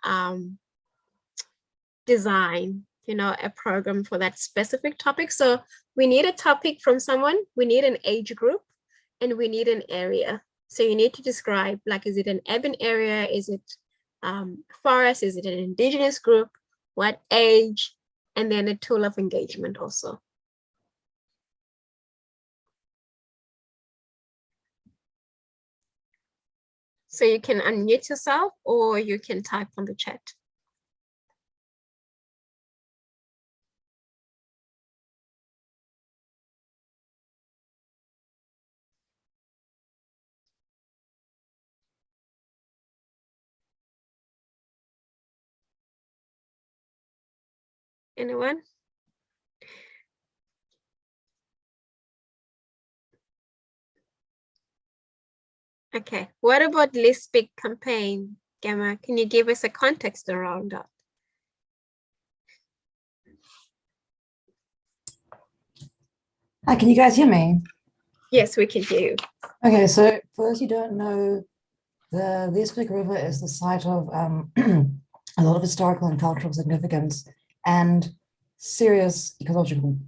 design, you know, a program for that specific topic. So we need a topic from someone, we need an age group, and we need an area. So you need to describe, like, is it an urban area? Is it forest? Is it an indigenous group? What age? And then a tool of engagement also. So you can unmute yourself or you can type on the chat. Anyone? Okay, what about Let's Speak campaign, Gamma? Can you give us a context around that? Hi, can you guys hear me? Yes, we can hear you. Okay, so for those who don't know, the Leesbeek River is the site of a lot of historical and cultural significance and serious ecological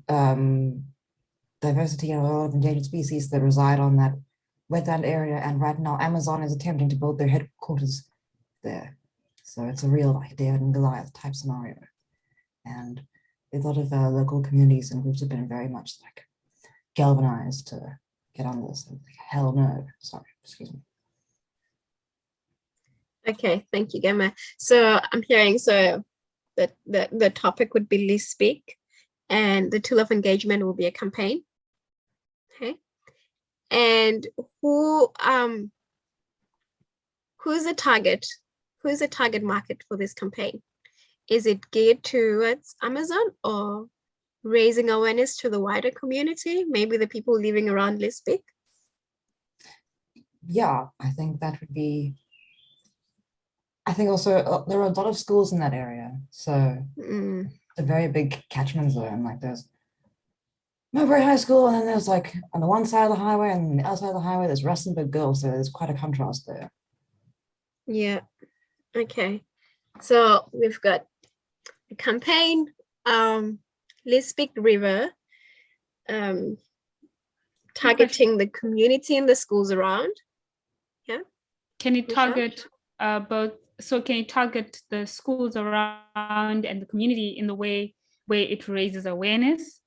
diversity and a lot of endangered species that reside on that wetland area. And right now, Amazon is attempting to build their headquarters there. So it's a real like David and Goliath type scenario. And a lot of local communities and groups have been very much like galvanized to get on this. Like, hell no, sorry, excuse me. Okay, thank you, Gemma. So I'm hearing that the topic would be Leesbeek, and the tool of engagement will be a campaign. Okay, and who's the target? Who's the target market for this campaign? Is it geared towards Amazon or raising awareness to the wider community? Maybe the people living around Leesbeek? Yeah, I think that would be. I think also there are a lot of schools in that area, so it's a very big catchment zone. Like there's Mowbray High School, and then there's like on the one side of the highway, and on the other side of the highway there's Rustenburg Girls, so there's quite a contrast there. Yeah, okay. So we've got a campaign, Leesbeek River, targeting the community and the schools around. Yeah. Can you target both? So can you target the schools around and the community in the way where it raises awareness?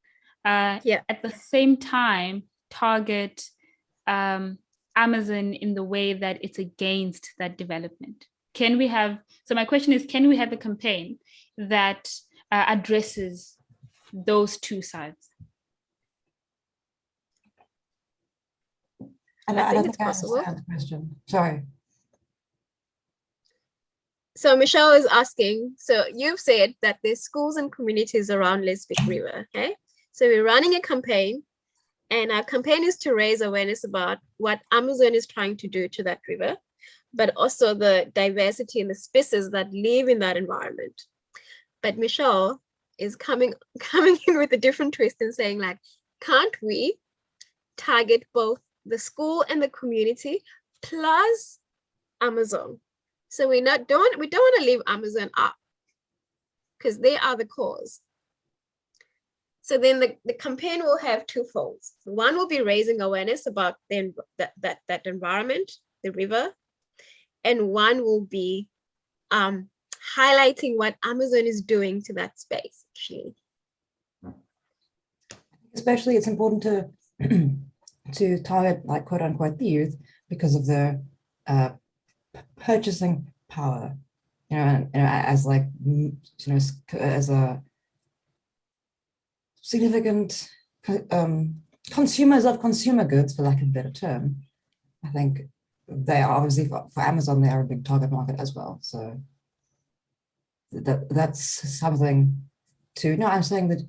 Yeah. At the same time, target Amazon in the way that it's against that development. Can we have? So my question is, can we have a campaign that addresses those two sides? I think it's possible. I understand the question. Sorry. So Michelle is asking, so you've said that there's schools and communities around Leesbeek River, okay? So we're running a campaign, and our campaign is to raise awareness about what Amazon is trying to do to that river, but also the diversity and the species that live in that environment. But Michelle is coming in with a different twist and saying, like, can't we target both the school and the community plus Amazon? So we don't want to leave Amazon up because they are the cause. So then the campaign will have two folds. One will be raising awareness about that environment, the river, and one will be highlighting what Amazon is doing to that space, actually. Especially it's important to target, like, quote unquote, the youth because of their purchasing power, as like, as a significant consumers of consumer goods, for lack of a better term. I think they are obviously for Amazon, they are a big target market as well. So that's something to, no, I'm saying that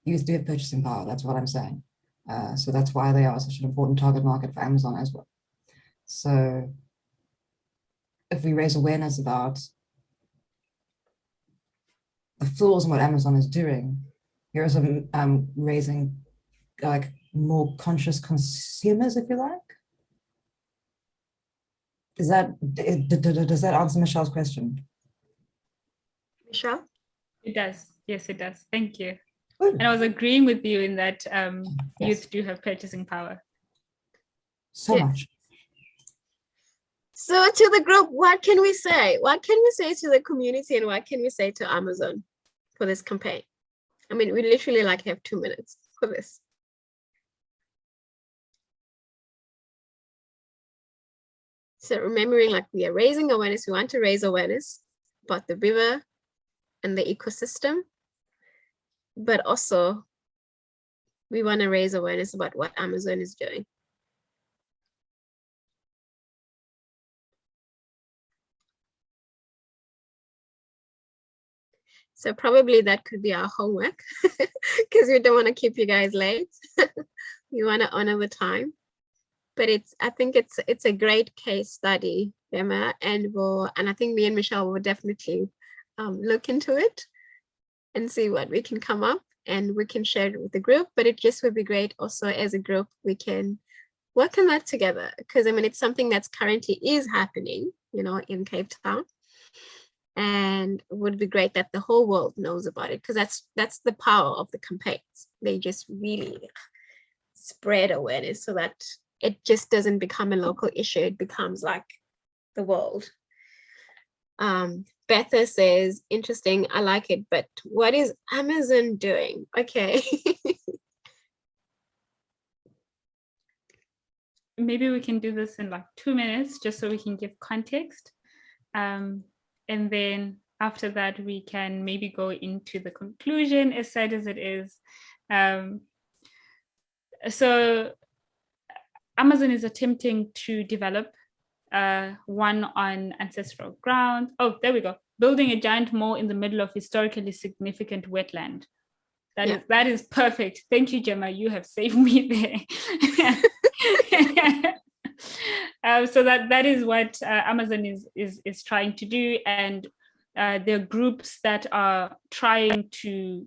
youth do have purchasing power. That's what I'm saying. So that's why they are such an important target market for Amazon as well. So if we raise awareness about the flaws in what Amazon is doing, you're also raising like more conscious consumers, if you like. Does that answer Michelle's question? Michelle? It does. Yes, it does. Thank you. Good. And I was agreeing with you in that Yes. youth do have purchasing power. So much. So to the group, what can we say? What can we say to the community, and what can we say to Amazon for this campaign? I mean, we literally like have 2 minutes for this. So remembering, like, we are raising awareness, we want to raise awareness about the river and the ecosystem, but also we want to raise awareness about what Amazon is doing. So probably that could be our homework because we don't want to keep you guys late. We want to honor the time. But I think it's a great case study, Emma, and I think me and Michelle will definitely look into it and see what we can come up. and we can share it with the group, but it just would be great also as a group, we can work on that together. Because I mean, it's something that's currently is happening, in Cape Town. And it would be great that the whole world knows about it, because that's the power of the campaigns. They just really spread awareness so that it just doesn't become a local issue. It becomes like the world. Betha says, interesting, I like it, but what is Amazon doing? Okay. Maybe we can do this in like 2 minutes, just so we can give context. And then after that, we can maybe go into the conclusion, as sad as it is. So Amazon is attempting to develop one on ancestral ground. Oh, there we go. Building a giant mall in the middle of historically significant wetland. That is perfect. Thank you, Gemma. You have saved me there. So that is what Amazon is trying to do, and there are groups that are trying to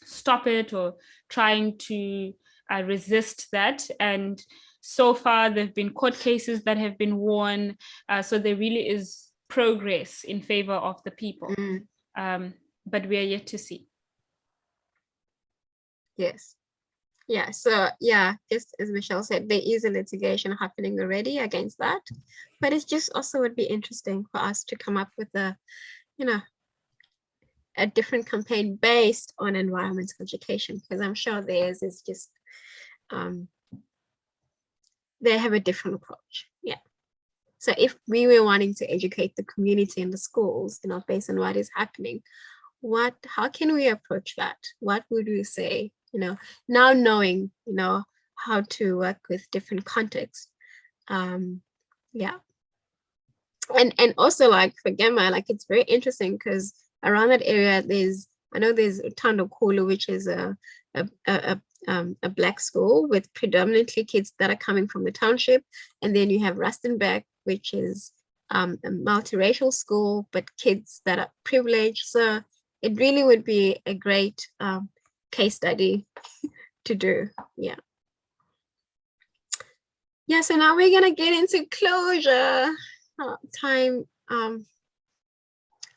stop it or trying to resist that. And so far, there have been court cases that have been won. So there really is progress in favor of the people. But we are yet to see. Yes. Yeah. So yeah, just as Michelle said, there is a litigation happening already against that. But it's just also would be interesting for us to come up with a different campaign based on environmental education, because I'm sure theirs is just they have a different approach. Yeah. So if we were wanting to educate the community and the schools, based on what is happening, how can we approach that? What would we say? Now knowing, how to work with different contexts. Yeah. And also, like for Gemma, like it's very interesting because around that area there's Tando Kulu, which is a Black school with predominantly kids that are coming from the township, and then you have Rustenburg, which is a multiracial school but kids that are privileged. So it really would be a great case study to do. Yeah. So now we're gonna get into closure time.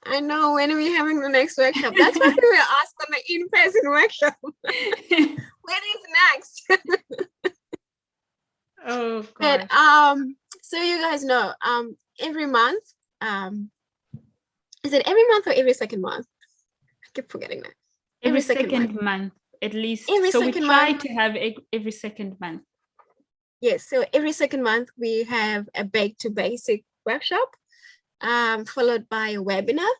I know when are we having the next workshop? That's what we were asked on the in-person workshop. When is next? Oh God. But so you guys know, every month, is it every month or every second month? I keep forgetting that. Every second month, at least. So we try to have every second month. Yes, so every second month we have a Back to Basic workshop, followed by a webinar.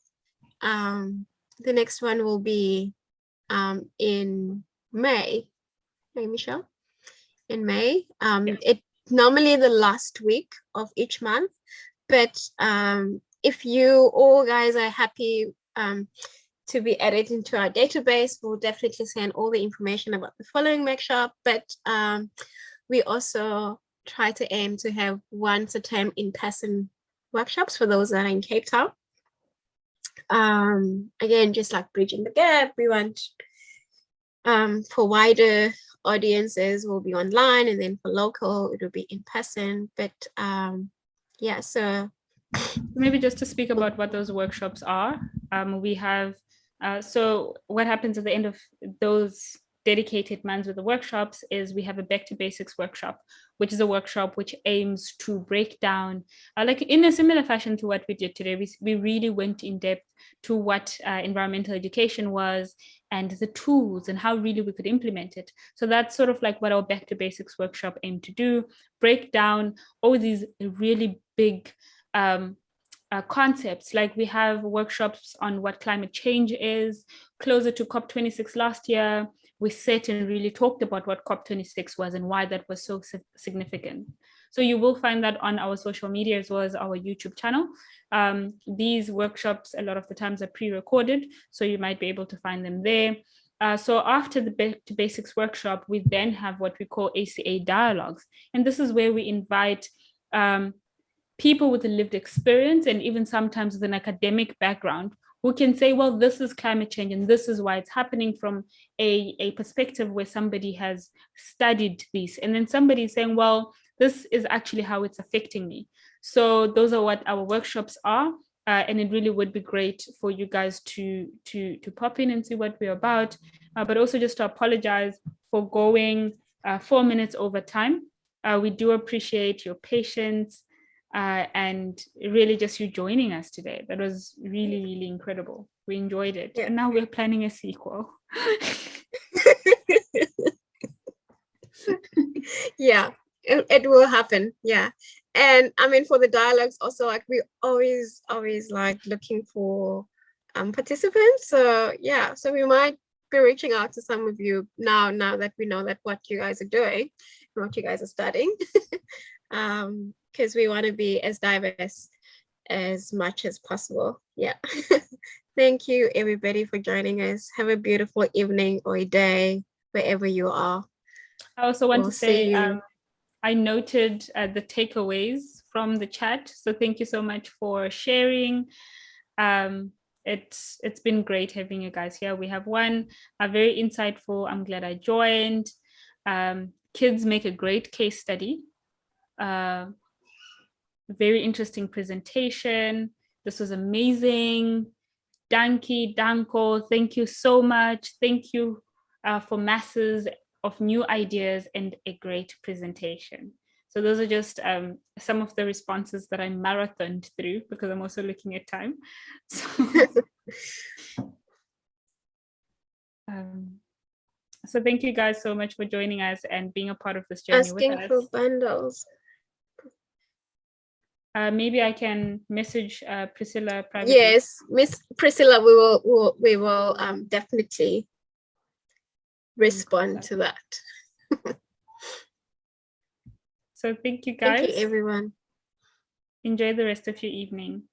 The next one will be in May. Hey, Michelle? In May. It normally the last week of each month, but if you all guys are happy to be added into our database, we'll definitely send all the information about the following workshop. But we also try to aim to have once a term in-person workshops for those that are in Cape Town. Again, just like bridging the gap, we want for wider audiences will be online, and then for local it will be in person. But yeah, so maybe just to speak about what those workshops are, we have so what happens at the end of those dedicated months with the workshops is we have a Back to Basics workshop, which is a workshop which aims to break down, like in a similar fashion to what we did today. We really went in depth to what environmental education was and the tools and how really we could implement it. So that's sort of like what our Back to Basics workshop aimed to do, break down all these really big concepts. Like we have workshops on what climate change is. Closer to COP26 last year, we sat and really talked about what COP26 was and why that was so significant. So you will find that on our social media as well as our YouTube channel. These workshops, a lot of the times, are pre-recorded, so you might be able to find them there. So after the Back to Basics workshop, we then have what we call ACA dialogues. And this is where we invite people with a lived experience and even sometimes with an academic background who can say, well, this is climate change and this is why it's happening from a perspective where somebody has studied this. And then somebody is saying, well, this is actually how it's affecting me. So those are what our workshops are. And it really would be great for you guys to pop in and see what we're about, but also just to apologize for going 4 minutes over time. We do appreciate your patience and really just you joining us today. That was really, really incredible. We enjoyed it. Yeah. And now we're planning a sequel. Yeah, it will happen. Yeah. And I mean, for the dialogues also, like we always like looking for participants. So yeah, so we might be reaching out to some of you now that we know that what you guys are doing and what you guys are studying, because we want to be as diverse as much as possible. Yeah. Thank you everybody for joining us. Have a beautiful evening or a day wherever you are. I also want to say I noted the takeaways from the chat. So thank you so much for sharing. It's been great having you guys here. We have one very insightful. I'm glad I joined. Kids make a great case study. Very interesting presentation. This was amazing. Danko, thank you so much. Thank you for masses of new ideas and a great presentation. So those are just some of the responses that I marathoned through because I'm also looking at time. So thank you guys so much for joining us and being a part of this journey with us. Asking for bundles. Maybe I can message Priscilla privately. Yes, Miss Priscilla, we will definitely respond to that. So thank you guys. Thank you, everyone. Enjoy the rest of your evening.